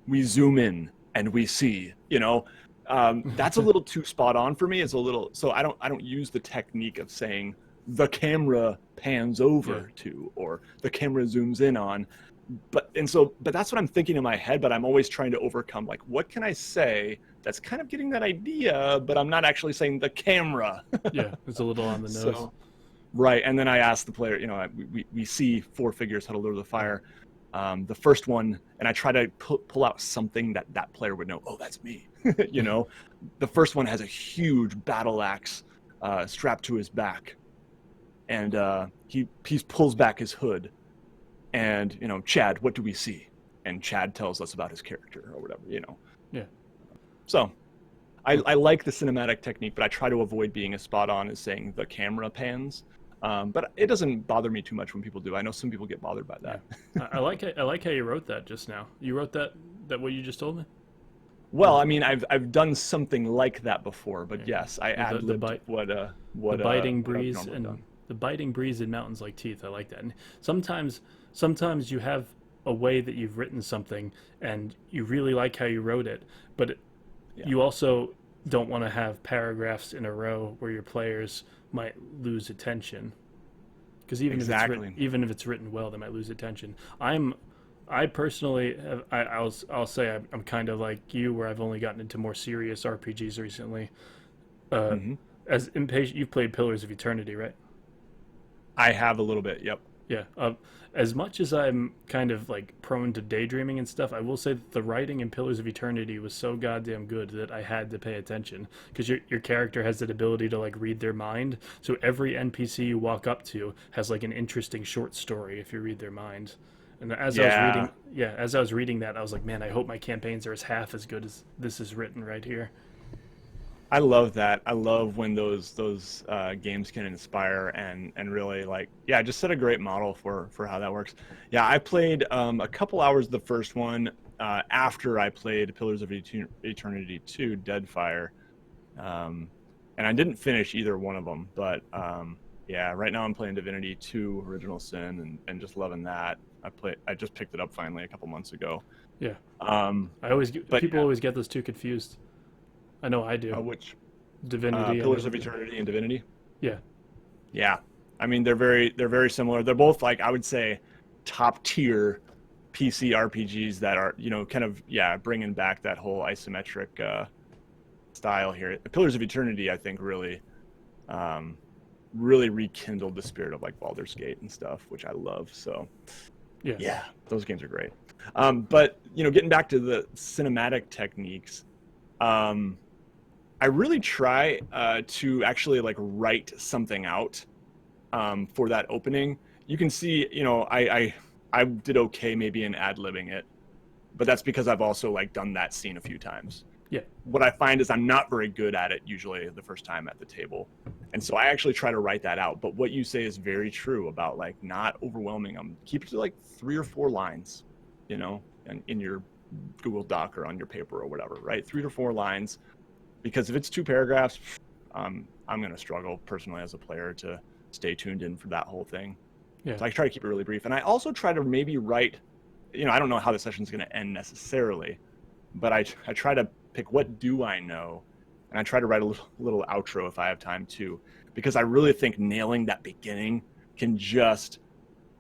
we zoom in and we see, that's a little too spot on for me. It's a little, so I don't use the technique of saying the camera pans over to, or the camera zooms in on, but that's what I'm thinking in my head, but I'm always trying to overcome, like, what can I say that's kind of getting that idea, but I'm not actually saying the camera. Yeah, it's a little on the nose. So, right. And then I ask the player, we see 4 figures huddled over the fire. The first one, and I try to pull out something that player would know. Oh, that's me. The first one has a huge battle axe strapped to his back, and he pulls back his hood, and Chad, what do we see? And Chad tells us about his character or whatever. Yeah. So I like the cinematic technique, but I try to avoid being as spot on as saying the camera pans. But it doesn't bother me too much when people do. I know some people get bothered by that. Yeah. I like how you wrote that just now. You wrote that what you just told me? Well, I mean, I've done something like that before, but yes, I ad-libbed what the biting what I've breeze normally and done. the biting breeze in mountains like teeth. I like that. And sometimes you have a way that you've written something and you really like how you wrote it, but you also don't want to have paragraphs in a row where your players might lose attention, because even if it's written well, they might lose attention. I personally I'll say I'm kind of like you, where I've only gotten into more serious RPGs recently. As impatient, you've played Pillars of Eternity, right? I have a little bit. Yep. Yeah. As much as I'm kind of like prone to daydreaming and stuff, I will say that the writing in Pillars of Eternity was so goddamn good that I had to pay attention because your character has that ability to like read their mind. So every NPC you walk up to has like an interesting short story if you read their mind. And as I was Yeah, reading, yeah, as I was reading that, I was like, man, I hope my campaigns are as half as good as this is written right here. I love that. I love when those games can inspire and really like yeah, just set a great model for how that works. Yeah, I played a couple hours the first one after I played Pillars of Eternity 2 Deadfire. Um, and I didn't finish either one of them, but yeah, right now I'm playing Divinity 2 Original Sin and just loving that. I just picked it up finally a couple months ago. Yeah, Um, but people yeah, always get those two confused. I know I do. which Divinity Pillars and of Eternity and Divinity. yeah, Yeah, I mean they're very similar. They're both like I would say top tier PC RPGs that are kind of yeah bringing back that whole isometric style here. Pillars of Eternity I think um, really rekindled the spirit of like Baldur's Gate and stuff, which I love. So yeah. yeah, those games are great. But getting back to the cinematic techniques, um, I really try to actually like write something out for that opening. You can see, I did okay maybe in ad-libbing it, but that's because I've also like done that scene a few times. Yeah, What I find is I'm not very good at it usually the first time at the table. And so I actually try to write that out. But what you say is very true about like not overwhelming them. Keep it to like 3 or 4 lines, in your Google Doc or on your paper or whatever, right? 3 to 4 lines. Because if it's 2 paragraphs, I'm going to struggle personally as a player to stay tuned in for that whole thing. yeah, So I try to keep it really brief. And I also try to maybe write, I don't know how the session is going to end necessarily, but I try to pick what do I know, and I try to write a little outro if I have time too, because I really think nailing that beginning can just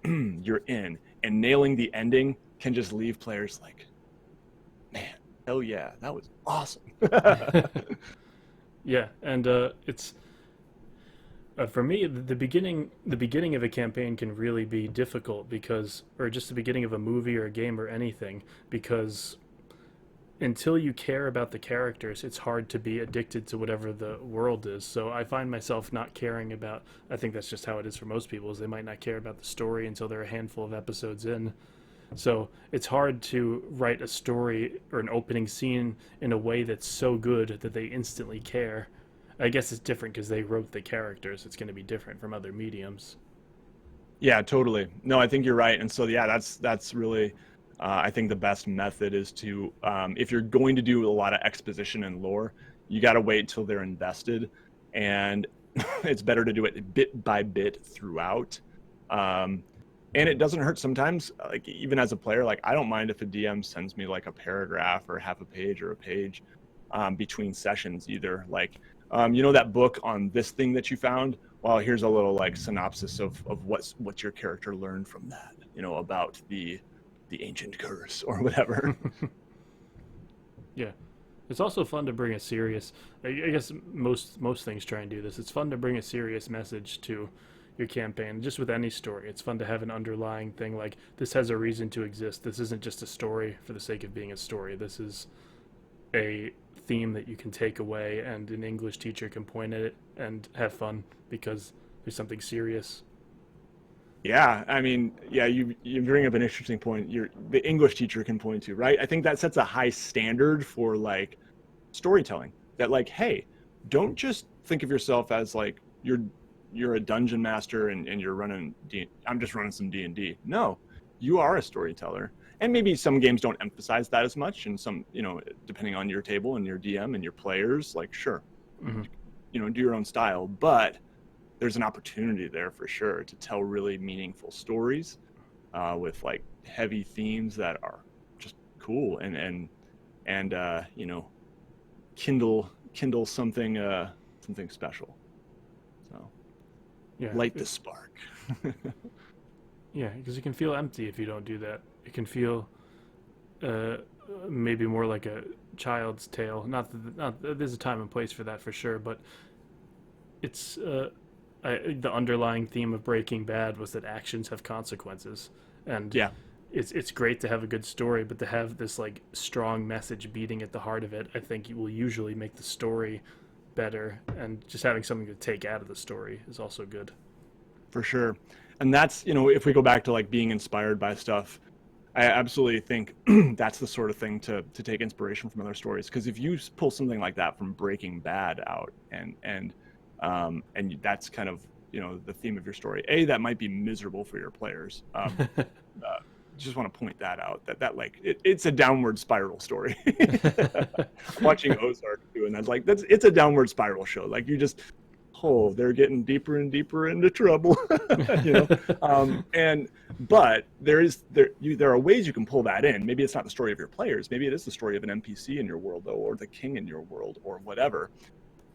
you're in, and nailing the ending can just leave players like, man, hell yeah, that was awesome. yeah. And it's for me the beginning of a campaign can really be difficult because, or just the beginning of a movie or a game or anything, because until you care about the characters, it's hard to be addicted to whatever the world is. So I find myself not caring about. I think that's just how it is for most people. Is they might not care about the story until they're a handful of episodes in. So it's hard to write a story or an opening scene in a way that's so good that they instantly care. I guess it's different because they wrote the characters. It's going to be different from other mediums. Yeah, totally. No, I think you're right. And so, yeah, that's really, I think the best method is to, if you're going to do a lot of exposition and lore, you got to wait till they're invested, and it's better to do it bit by bit throughout. Um, and it doesn't hurt sometimes, like even as a player, like I don't mind if a DM sends me like a paragraph or half a page or a page between sessions either. Like, that book on this thing that you found, well, here's a little like synopsis of what your character learned from that, about the ancient curse or whatever. Yeah. It's also fun to bring a serious. I guess most things try and do this. It's fun to bring a serious message to your campaign. Just with any story, it's fun to have an underlying thing like this has a reason to exist. This isn't just a story for the sake of being a story. This is a theme that you can take away, and an English teacher can point at it and have fun because there's something serious. Yeah, I mean, yeah, you bring up an interesting point. The English teacher can point to, right? I think that sets a high standard for like storytelling. That like, hey, don't just think of yourself as like you're a dungeon master and you're running I'm just running some D&D. No, you are a storyteller. And maybe some games don't emphasize that as much, and some, depending on your table and your DM and your players, like sure, Mm-hmm. do your own style, but there's an opportunity there for sure to tell really meaningful stories with like heavy themes that are just cool and kindle something special. So Yeah, light the spark. yeah, because it can feel empty if you don't do that. It can feel uh, maybe more like a child's tale. Not there's a time and place for that for sure, but it's the underlying theme of Breaking Bad was that actions have consequences, and Yeah, it's great to have a good story, but to have this like strong message beating at the heart of it, I think will usually make the story better, and just having something to take out of the story is also good. for sure. And that's, if we go back to like being inspired by stuff, I absolutely think that's the sort of thing to take inspiration from other stories. Because if you pull something like that from Breaking Bad out, and that's kind of the theme of your story, that might be miserable for your players. Just want to point that out, that like it's a downward spiral story. Watching Ozark too, and it's a downward spiral show. Like they're getting deeper and deeper into trouble. But there are ways you can pull that in. Maybe it's not the story of your players, maybe it is the story of an NPC in your world, though, or the king in your world, or whatever.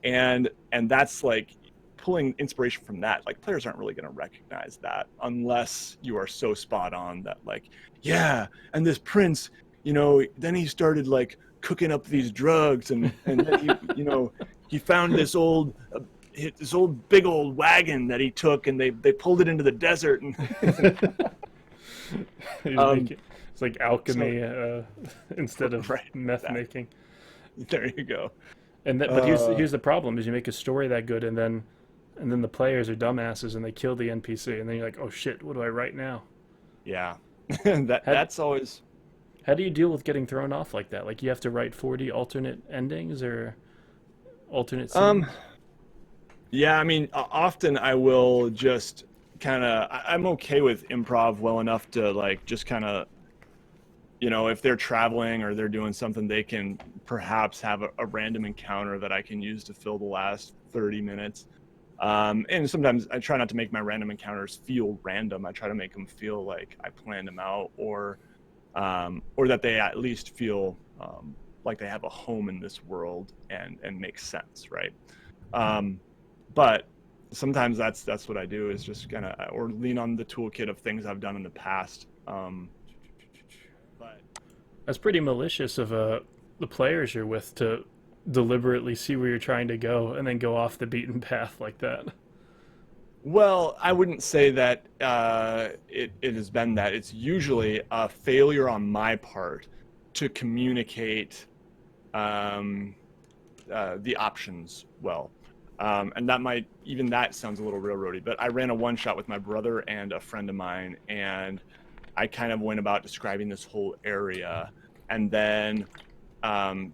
And that's like pulling inspiration from that. Like, players aren't really going to recognize that unless you are so spot on that, like, yeah, and this prince, then he started like cooking up these drugs, and then he found this old big old wagon that he took, and they pulled it into the desert, and It's like alchemy, instead of right, meth making. There you go. But here's the problem: is you make a story that good, and then the players are dumbasses and they kill the NPC, and then you're like, oh shit, what do I write now? Yeah. That's always. How do you deal with getting thrown off like that? Like, you have to write 40 alternate endings or alternate scenes? Yeah, I mean, often I will just I'm okay with improv well enough to like just kind of, if they're traveling or they're doing something, they can perhaps have a random encounter that I can use to fill the last 30 minutes. And sometimes I try not to make my random encounters feel random. I try to make them feel like I planned them out, or that they at least feel like they have a home in this world and make sense, right? But sometimes that's what I do, is just kind of, or lean on the toolkit of things I've done in the past. But That's pretty malicious of the players you're with to deliberately see where you're trying to go and then go off the beaten path like that. Well, I wouldn't say that it has been that. It's usually a failure on my part to communicate the options well. And that sounds a little railroady, but I ran a one-shot with my brother and a friend of mine, and I kind of went about describing this whole area, and then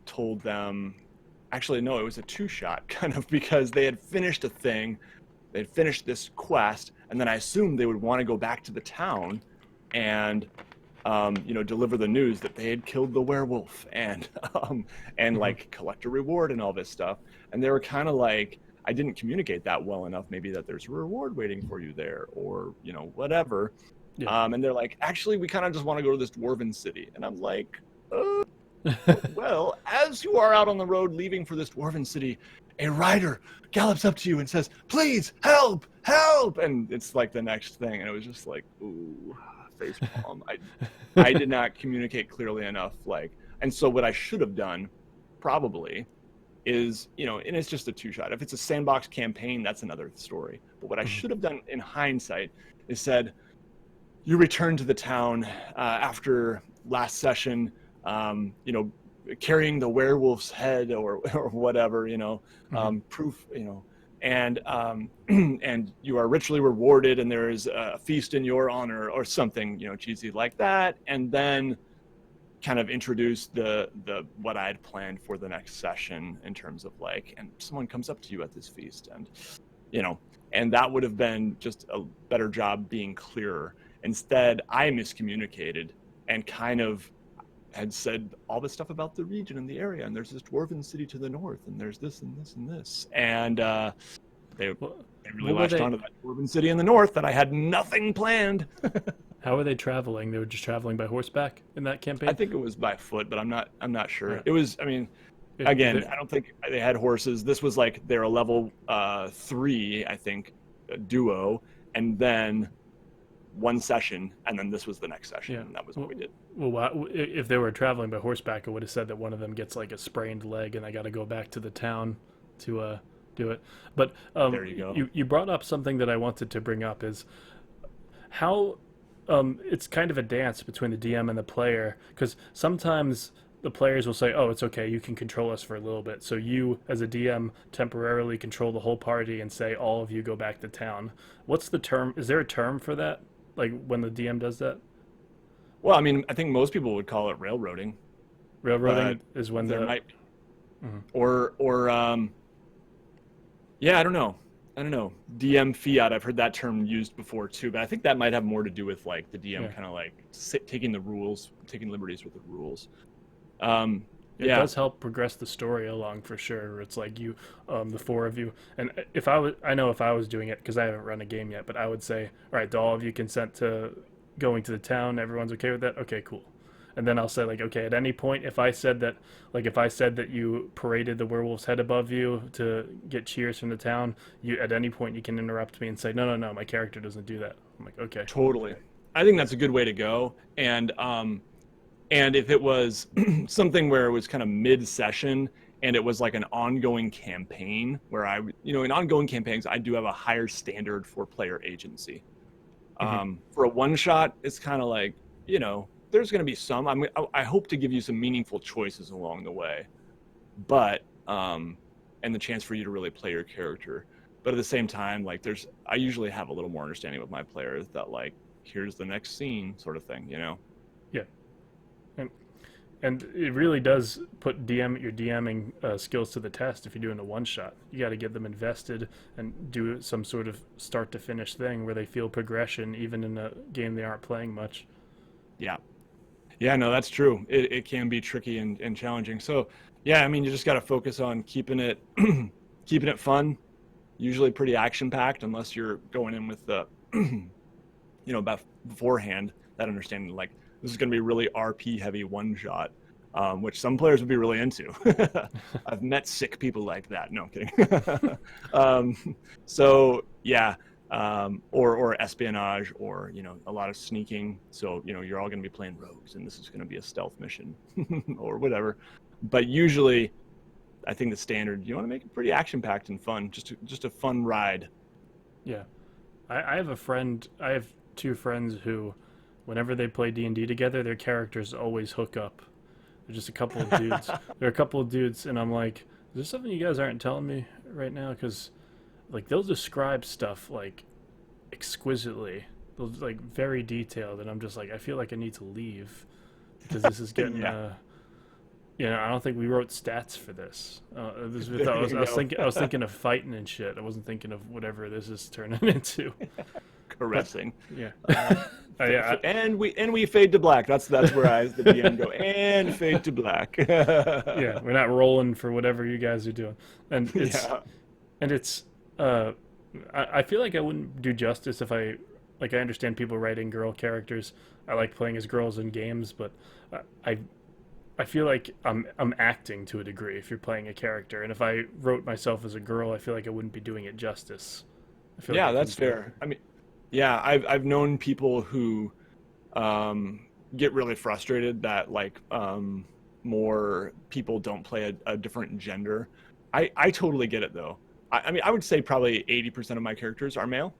told them, actually, no, it was a two-shot, kind of, because they had finished a thing, they'd finished this quest, and then I assumed they would want to go back to the town and deliver the news that they had killed the werewolf, and like collect a reward and all this stuff. And they were kind of like, I didn't communicate that well enough, maybe that there's a reward waiting for you there, or whatever. Yeah. And they're like, actually, we kind of just want to go to this dwarven city. And I'm like, well, as you are out on the road leaving for this dwarven city, a rider gallops up to you and says, please, help, help. And it's like the next thing. And it was just like, ooh, facepalm. I did not communicate clearly enough. And so what I should have done probably is, and it's just a two-shot. If it's a sandbox campaign, that's another story. But what I should have done in hindsight is said, you return to the town after last session, carrying the werewolf's head or whatever, proof, and and you are richly rewarded, and there is a feast in your honor, or something, cheesy like that, and then kind of introduce the what I had planned for the next session in terms of like, and someone comes up to you at this feast, and and that would have been just a better job being clearer. Instead, I miscommunicated and kind of had said all this stuff about the region and the area, and there's this dwarven city to the north, and there's this and this and this, and they really latched onto that dwarven city in the north that I had nothing planned. How were they traveling? They were just traveling by horseback in that campaign? I think it was by foot, but I'm not sure. Yeah. It was, I mean, again, I don't think they had horses. This was like they're a level 3, I think, duo, and then one session, and then this was the next session, and that was what we did. Well, if they were traveling by horseback, I would have said that one of them gets like a sprained leg, and I got to go back to the town to do it. But There you go. you brought up something that I wanted to bring up is how it's kind of a dance between the DM and the player, because sometimes the players will say, "Oh, it's okay, you can control us for a little bit." So you, as a DM, temporarily control the whole party and say, "All of you go back to town." What's the term? Is there a term for that? Like when the DM does that? Well, I mean, I think most people would call it railroading, but Railroading is when there the might, Mhm. or yeah, I don't know. I don't know. DM fiat, I've heard that term used before too, but I think that might have more to do with like the DM Yeah. kind of like taking the rules, taking liberties with the rules. It Yeah, does help progress the story along for sure. It's like you, the four of you, and if I know if I was doing it because I haven't run a game yet, but I would say, all right, do all of you consent to going to the town? Everyone's okay with that? Okay, cool. And then I'll say like, okay, at any point, if I said that, like, if I said that you paraded the werewolf's head above you to get cheers from the town, you at any point you can interrupt me and say, no, no, no, my character doesn't do that. I'm like, okay, totally. I think that's a good way to go. And if it was something where it was kind of mid-session and it was like an ongoing campaign where in ongoing campaigns, I do have a higher standard for player agency. hmm For a one shot, it's kind of like, there's going to be some, I hope to give you some meaningful choices along the way, but, and the chance for you to really play your character. But at the same time, like I usually have a little more understanding with my players that like, here's the next scene sort of thing. yeah. And and it really does put your DMing skills to the test if you're doing a one shot. You got to get them invested and do some sort of start to finish thing where they feel progression, even in a game they aren't playing much. Yeah. Yeah, no, that's true. It can be tricky and challenging. So yeah, I mean, you just got to focus on keeping it, keeping it fun, usually pretty action packed, unless you're going in with the, about beforehand, that understanding like this is going to be really RP heavy one shot, which some players would be really into. I've met sick people like that. No, I'm kidding. So yeah, or espionage, or a lot of sneaking. So you're all going to be playing rogues, and this is going to be a stealth mission, or whatever. But usually, I think the standard you want to make it pretty action packed and fun, just a fun ride. Yeah, I have a friend. I have two friends who, whenever they play D&D together, their characters always hook up. They're just a couple of dudes. They're a couple of dudes, and I'm like, is there something you guys aren't telling me right now? Because like they'll describe stuff like exquisitely, they'll like very detailed, and I'm just like, I feel like I need to leave because this is getting. Yeah, I don't think we wrote stats for this. there you go. I was thinking of fighting and shit. I wasn't thinking of whatever this is turning into. But Caressing. yeah, yeah, And we fade to black. That's where I, as the DM, go and fade to black. yeah. We're not rolling for whatever you guys are doing, and Yeah. it's. Uh, I feel like I wouldn't do justice if I understand people writing girl characters. I like playing as girls in games, but I I feel like I'm acting to a degree if you're playing a character, and if I wrote myself as a girl, I feel like I wouldn't be doing it justice. I feel like Yeah, I that's couldn't do it. fair. I mean, yeah, I've known people who get really frustrated that like more people don't play a different gender. I totally get it though. I mean, I would say probably 80% of my characters are male.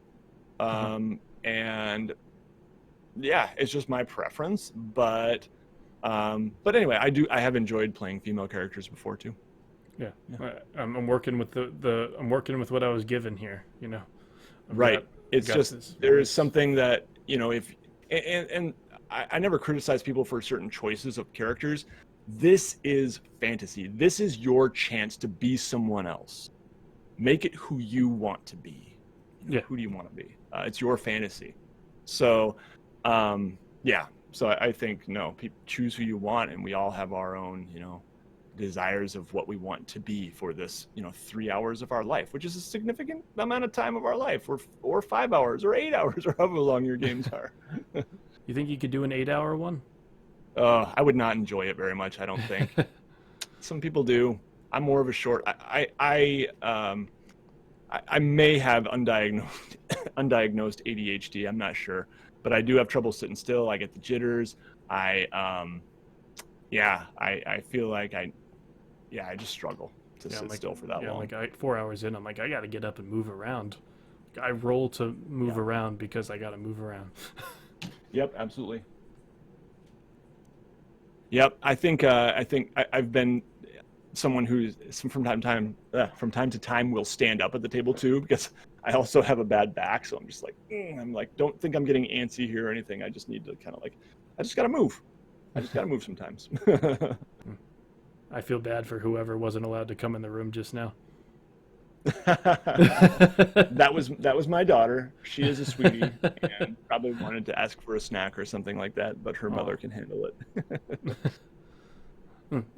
Uh-huh. And yeah, it's just my preference. But anyway, I have enjoyed playing female characters before too. Yeah, Yeah. I'm working with I'm working with what I was given here. I've Right. got It's just this there is voice. something that, if and I never criticize people for certain choices of characters. This is fantasy. This is your chance to be someone else. Make it who you want to be. Yeah, Who do you want to be? It's your fantasy. So, yeah. So I think no, choose who you want, and we all have our own, desires of what we want to be for this, 3 hours of our life, which is a significant amount of time of our life, or 5 hours, or 8 hours, or however long your games are. you think you could do an 8 hour one? I would not enjoy it very much. I don't think. Some people do. I'm more of a short. I may have undiagnosed ADHD. I'm not sure, but I do have trouble sitting still. I get the jitters. I yeah. I feel like I just struggle. to Yeah, I'm sit like, still for that yeah, I'm long. like 4 hours in, I'm like, I got to get up and move around. I roll to move Yeah. around because I got to move around. Yep, absolutely. Yep, I've been someone who's from time to time will stand up at the table too, because I also have a bad back, so I'm just like, I'm like, don't think I'm getting antsy here or anything. I just need to kind of like, I just gotta move. I just gotta move sometimes. I feel bad for whoever wasn't allowed to come in the room just now. That was my daughter. She is a sweetie and probably wanted to ask for a snack or something like that, but her Oh, mother can handle it.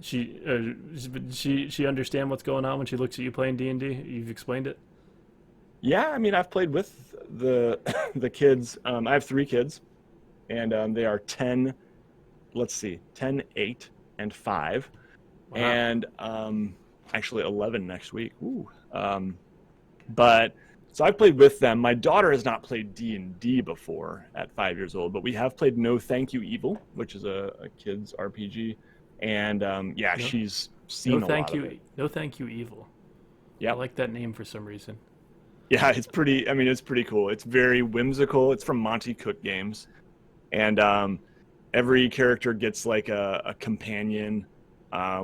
she understand what's going on when she looks at you playing D&D. You've explained it. Yeah, I mean, I've played with the the kids. I have 3 kids, and they are 10. Let's see, 10, 8, and 5, Wow. and actually 11 next week. Ooh. But so I've played with them. My daughter has not played D&D before at 5 years old, but we have played No Thank You Evil, which is a kids RPG, and yeah, No, she's no, seen a lot thank of it. you. No, thank you, evil. I Yep. like that name for some reason. Yeah, it's pretty. I mean, it's pretty cool. It's very whimsical. It's from Monty Cook Games, and every character gets like a companion,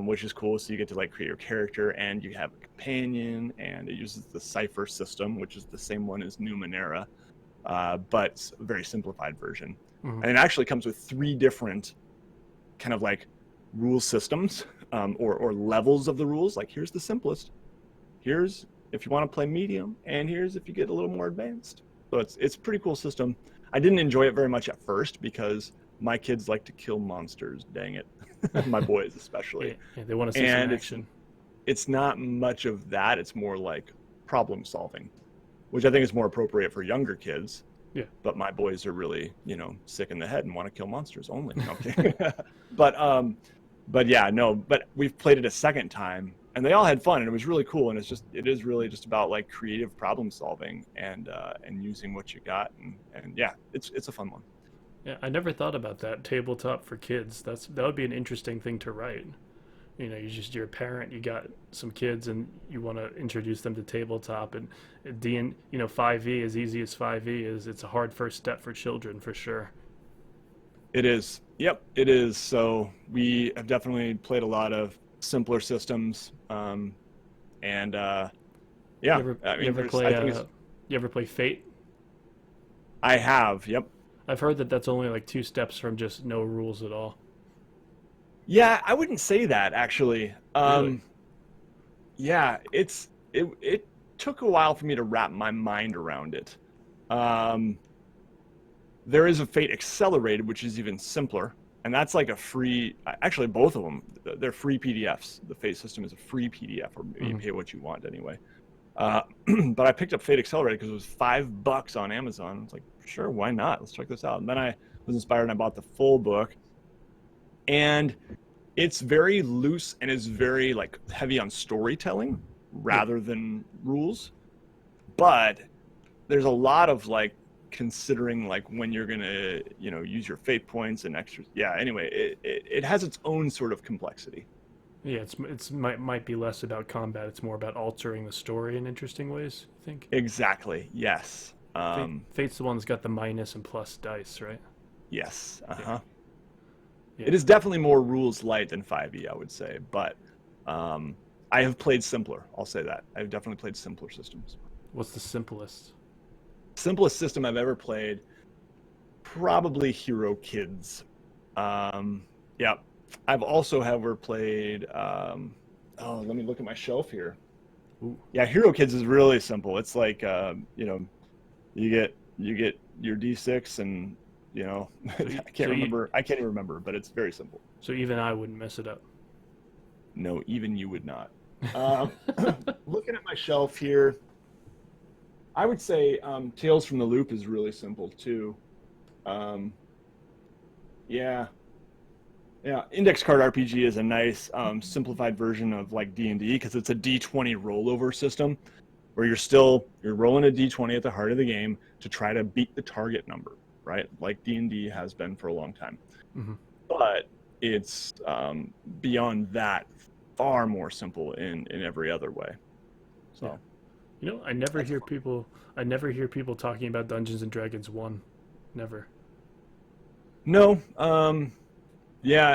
which is cool. So you get to like create your character, and you have a companion, and it uses the cipher system, which is the same one as Numenera, but a very simplified version. Mm-hmm. And it actually comes with 3 different kind of like rule systems, or levels of the rules. Like here's the simplest. Here's if you want to play medium, and here's if you get a little more advanced. So it's a pretty cool system. I didn't enjoy it very much at first because my kids like to kill monsters. Dang it, my boys Yeah, especially. yeah, they want to see some And action. it's not much of that. It's more like problem solving, which I think is more appropriate for younger kids. Yeah. But my boys are really, sick in the head and want to kill monsters only. Okay. But yeah, no. But we've played it a second time, and they all had fun, and it was really cool. And it is really just about like creative problem solving and using what you got, and yeah, it's a fun one. Yeah, I never thought about that tabletop for kids. That would be an interesting thing to write. You're a parent, you got some kids, and you want to introduce them to tabletop. And D and 5e, as easy as 5e is, it's a hard first step for children for sure. It is. Yep, it is. So we have definitely played a lot of simpler systems, and You yeah, ever I you mean, ever there's play I think Fate? I have. Yep. I've heard that that's only like 2 steps from just no rules at all. Yeah, I wouldn't say that actually. Really? Yeah, it took a while for me to wrap my mind around it. Um, there is a Fate Accelerated, which is even simpler, and that's like a free. Actually, both of them, they're free PDFs. The Fate system is a free PDF, or maybe you Mm-hmm. pay what you want anyway. Uh, but I picked up Fate Accelerated because it was $5 on Amazon. I was like, sure, why not? Let's check this out. And then I was inspired and I bought the full book. And it's very loose and is very like heavy on storytelling Yeah. rather than rules. But there's a lot of like considering like when you're gonna use your fate points and extras. Yeah. Anyway, it has its own sort of complexity. Yeah, it's might be less about combat. It's more about altering the story in interesting ways. I think. Exactly. Yes. Fate's the one that's got the minus and plus dice, right? Yes. Uh Yeah. huh. Yeah. It is definitely more rules light than 5e, I would say, but um, I have played simpler. I'll say that. I've definitely played simpler systems. What's the simplest? Simplest system I've ever played, probably Hero Kids. Um, yeah. I've also ever played. Let me look at my shelf here. Ooh. Yeah, Hero Kids is really simple. It's like you get your D6 and So I can't so you remember. I can't even remember, but it's very simple. so even I wouldn't mess it up. No, even you would not. Um, Looking at my shelf here, I would say Tales from the Loop is really simple too. Um, yeah, yeah. Index card RPG is a nice simplified version of like D&D because it's a D20 rollover system where you're rolling a D20 at the heart of the game to try to beat the target number, right? Like D&D has been for a long time. Mm-hmm. But it's beyond that. far more simple in every other way. So Yeah. You know, I never that's hear fun. people. I never hear people talking about Dungeons and Dragons 1. Never. No, yeah,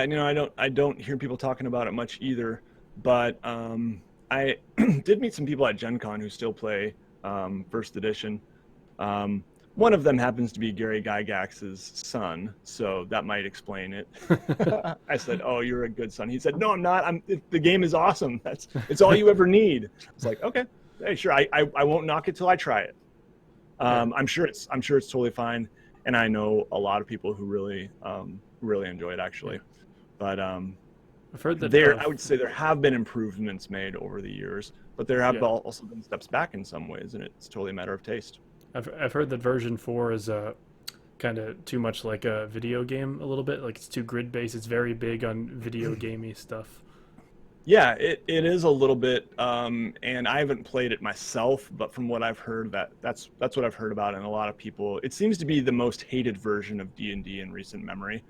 I don't hear people talking about it much either. But I did meet some people at Gen Con who still play first edition. Um, one of them happens to be Gary Gygax's son, so that might explain it. I said, "Oh, you're a good son." He said, "No, I'm not. The game is awesome. It's all you ever need." I was like, "Okay, hey, sure. I won't knock it till I try it." Yeah, I'm sure it's totally fine, and I know a lot of people who really enjoy it yeah. actually. But I've heard that. I would say there have been improvements made over the years, but there have Yeah, also been steps back in some ways, and it's totally a matter of taste. I've heard that version 4 is kind of too much like a video game a little bit. Like it's too grid based. It's very big on video gamey stuff. Yeah, it is a little bit, and I haven't played it myself, but from what I've heard, that's what I've heard about, and a lot of people, it seems to be the most hated version of D&D in recent memory,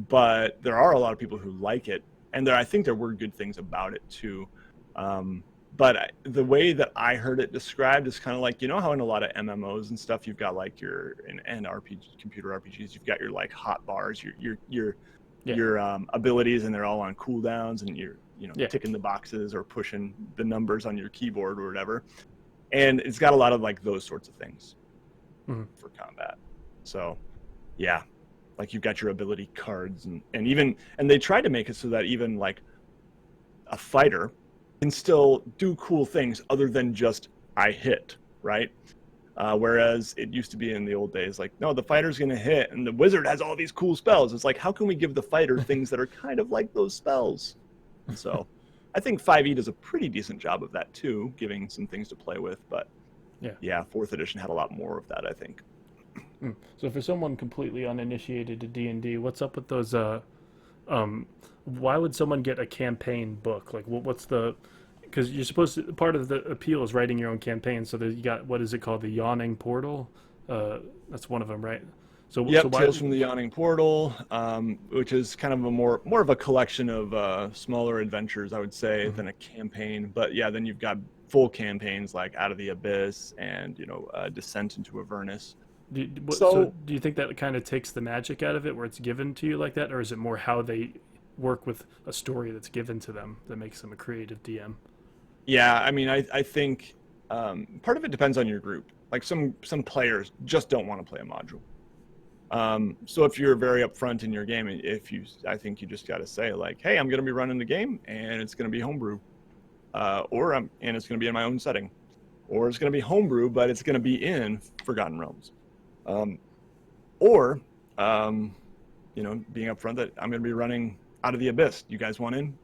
but there are a lot of people who like it, and I think there were good things about it too. But the way that I heard it described is kind of like, how in a lot of MMOs and stuff, you've got like and RPG, computer RPGs, you've got your like hot bars, Yeah, your abilities, and they're all on cooldowns, and you're yeah. ticking the boxes or pushing the numbers on your keyboard or whatever. And it's got a lot of like those sorts of things Mhm. for combat. So yeah, like you've got your ability cards, and they try to make it so that even like a fighter can still do cool things other than just I hit, right? Whereas it used to be in the old days, like, no, the fighter's going to hit, and the wizard has all these cool spells. It's like, how can we give the fighter things that are kind of like those spells? And so I think 5e does a pretty decent job of that too, giving some things to play with. But Yeah. yeah, 4th edition had a lot more of that, I think. So for someone completely uninitiated to D&D, what's up with those? Um, why would someone get a campaign book? Like, what's the? Because you're supposed to. Part of the appeal is writing your own campaign. So you got, what is it called? The Yawning Portal. That's one of them, right? So Yep, why? Tales from the Yawning Portal, which is kind of a more of a collection of smaller adventures, I would say, Mhm. than a campaign. But yeah, then you've got full campaigns like Out of the Abyss and Descent into Avernus. So So do you think that kind of takes the magic out of it, where it's given to you like that, or is it more how they work with a story that's given to them that makes them a creative DM? yeah, I mean, I think part of it depends on your group. Like some players just don't want to play a module. So if you're very upfront in your game, I think you just got to say like, hey, I'm going to be running the game and it's going to be homebrew, and it's going to be in my own setting, or it's going to be homebrew, but it's going to be in Forgotten Realms, um, or being upfront that I'm going to be running Out of the Abyss. You guys want in?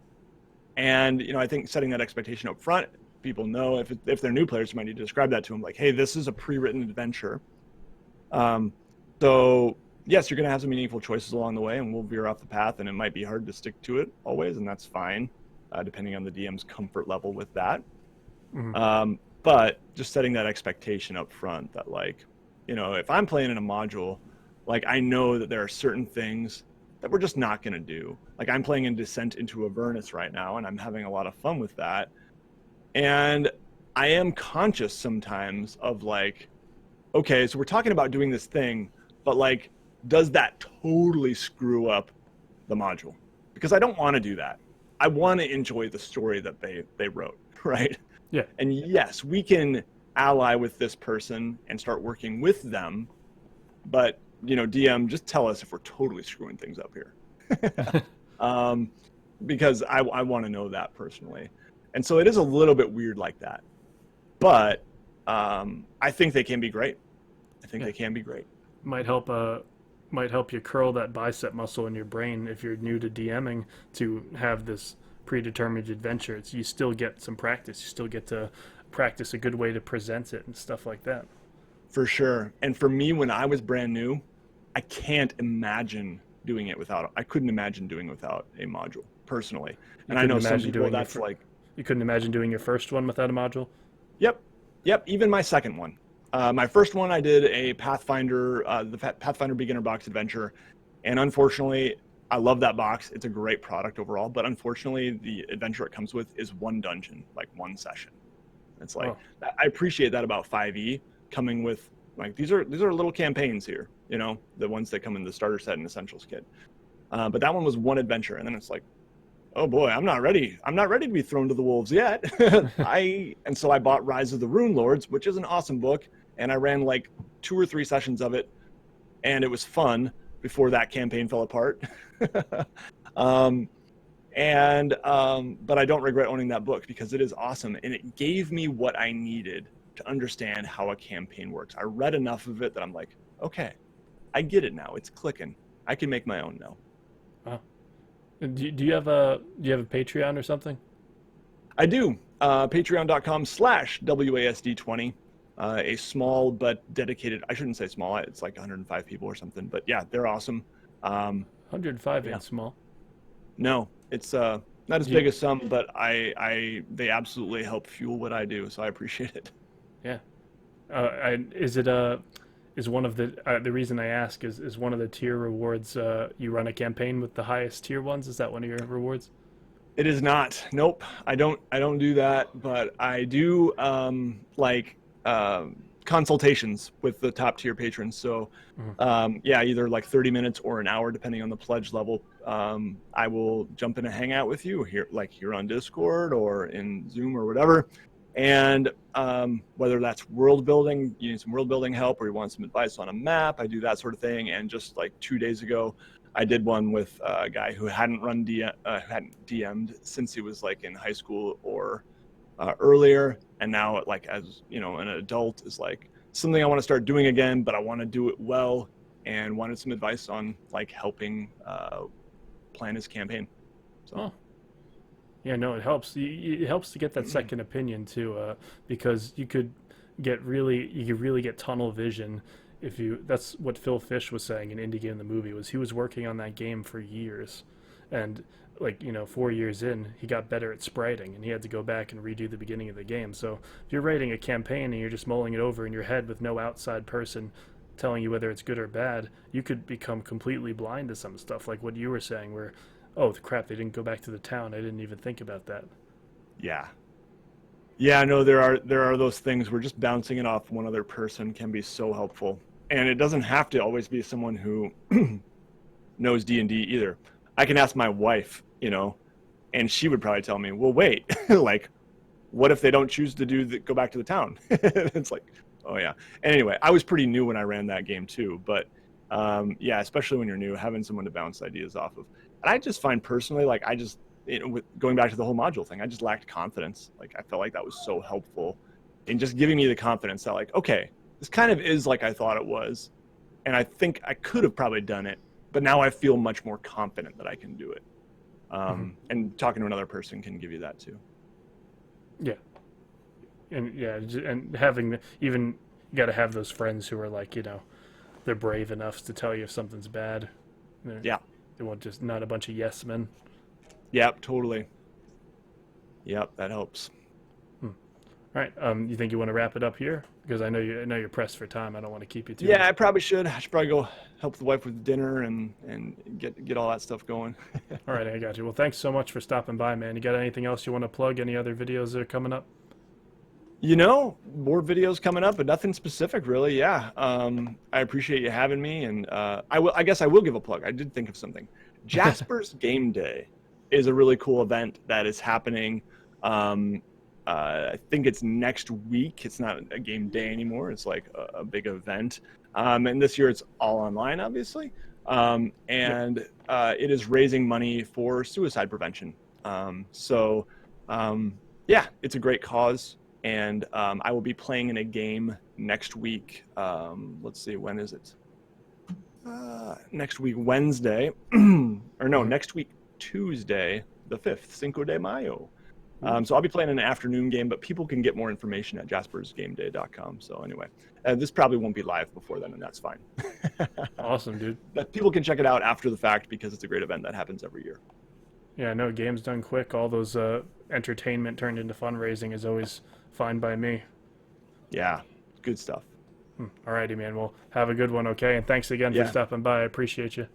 And I think setting that expectation up front, people know if they're new players, you might need to describe that to them like, hey, this is a pre-written adventure. Um, so yes, you're going to have some meaningful choices along the way, and we'll veer off the path, and it might be hard to stick to it always, and that's fine, depending on the DM's comfort level with that. Hmm. But just setting that expectation up front that like, if I'm playing in a module, like I know that there are certain things that we're just not going to do. Like I'm playing in Descent into Avernus right now, and I'm having a lot of fun with that. And I am conscious sometimes of like, okay, so we're talking about doing this thing, but like, does that totally screw up the module? Because I don't want to do that. I want to enjoy the story that they wrote, right? Yeah. And yes, we can ally with this person and start working with them, but DM, just tell us if we're totally screwing things up here. um, because I want to know that personally. And so it is a little bit weird like that. But I think they can be great. I think Yeah. they can be great. Might help. Might help you curl that bicep muscle in your brain if you're new to DMing to have this predetermined adventure. You still get some practice. You still get to practice a good way to present it and stuff like that. For sure. And for me, when I was brand new, I can't imagine doing it without, I couldn't imagine doing it without a module personally. You And I couldn't know some imagine people doing that's like, you couldn't imagine doing your first one without a module. yep, yep, even my second one. My first one, I did a Pathfinder, the Pathfinder Beginner Box Adventure. And unfortunately, I love that box. It's a great product overall, but unfortunately, the adventure it comes with is one dungeon, like one session. It's like Oh, I appreciate that about 5e coming with like these are little campaigns here, you know, the ones that come in the starter set and essentials kit. But that one was one adventure, and then it's like, oh boy, I'm not ready. I'm not ready to be thrown to the wolves yet. And so I bought Rise of the Rune Lords, which is an awesome book, and I ran like 2 or 3 sessions of it, and it was fun before that campaign fell apart. um, but I don't regret owning that book because it is awesome, and it gave me what I needed to understand how a campaign works. I read enough of it that I'm like, okay, I get it now. It's clicking. I can make my own now. wow. Do you have a Patreon or something? I do. Patreon.com/WASD20. A small but dedicated, I shouldn't say small, it's like 105 people or something, but yeah, they're awesome. 105 Yeah. ain't small. No, it's not as Do you, big as some, but they absolutely help fuel what I do, so I appreciate it. yeah. Is one of the reason I ask is one of the tier rewards, you run a campaign with the highest tier ones? Is that one of your rewards? It is not. Nope. I don't do that, but I do consultations with the top tier patrons. So Mhm. yeah, either like 30 minutes or an hour depending on the pledge level. I will jump in and hang out with you here on Discord or in Zoom or whatever. And whether that's world building, you need some world building help, or you want some advice on a map, I do that sort of thing. And just like 2 days ago, I did one with a guy who hadn't hadn't DM'd since he was like in high school or earlier, and now like as you know, an adult is like something I want to start doing again, but I want to do it well, and wanted some advice on like helping plan his campaign. So. Oh, yeah, no, it helps. It helps to get that second opinion too, because you could really get tunnel vision if you. That's what Phil Fish was saying in Indie Game the movie. Was he was working on that game for years, and like 4 years in, he got better at spriting, and he had to go back and redo the beginning of the game. So if you're writing a campaign and you're just mulling it over in your head with no outside person telling you whether it's good or bad, you could become completely blind to some stuff, like what you were saying, where oh crap, they didn't go back to the town. I didn't even think about that. Yeah. Yeah, no, there are those things where just bouncing it off one other person can be so helpful. And it doesn't have to always be someone who knows D&D either. I can ask my wife, and she would probably tell me, "Well, wait, like what if they don't choose to go back to the town?" It's like, "Oh yeah." And anyway, I was pretty new when I ran that game too, but yeah, especially when you're new, having someone to bounce ideas off of. And I just find personally, like with going back to the whole module thing, I just lacked confidence. Like I felt like that was so helpful in just giving me the confidence that like, okay, this kind of is like I thought it was, and I think I could have probably done it, but now I feel much more confident that I can do it. Mm-hmm. And talking to another person can give you that too. Yeah, and yeah, and having even you got to have those friends who are like they're brave enough to tell you if something's bad. Yeah. They want just not a bunch of yes men. Yep. Totally. Yep. That helps. Hmm. All right. You think you want to wrap it up here? Because I know you're pressed for time. I don't want to keep you too Yeah, long. I probably should. I should probably go help the wife with dinner and get all that stuff going. All right, I got you. Well, thanks so much for stopping by, man. You got anything else you want to plug? Any other videos that are coming up? More videos coming up, but nothing specific really. Yeah. I appreciate you having me, and I guess I will give a plug. I did think of something. Jasper's Game Day is a really cool event that is happening. I think it's next week. It's not a game day anymore. It's like a big event. And this year it's all online, obviously. Yep. And it is raising money for suicide prevention. Yeah, it's a great cause. And I will be playing in a game next week. Let's see, when is it? Next week, Wednesday. Or no, Mm-hmm. next week, Tuesday, the 5th, Cinco de Mayo. Ooh. So I'll be playing an afternoon game, but people can get more information at jaspersgameday.com. So anyway, this probably won't be live before then, and that's fine. Awesome, dude. But people can check it out after the fact because it's a great event that happens every year. Yeah, I know games done quick. All those entertainment turned into fundraising is always fine by me. Yeah, good stuff. Alrighty, man. Well, have a good one, okay? And thanks again for Yeah. stopping by. I appreciate you.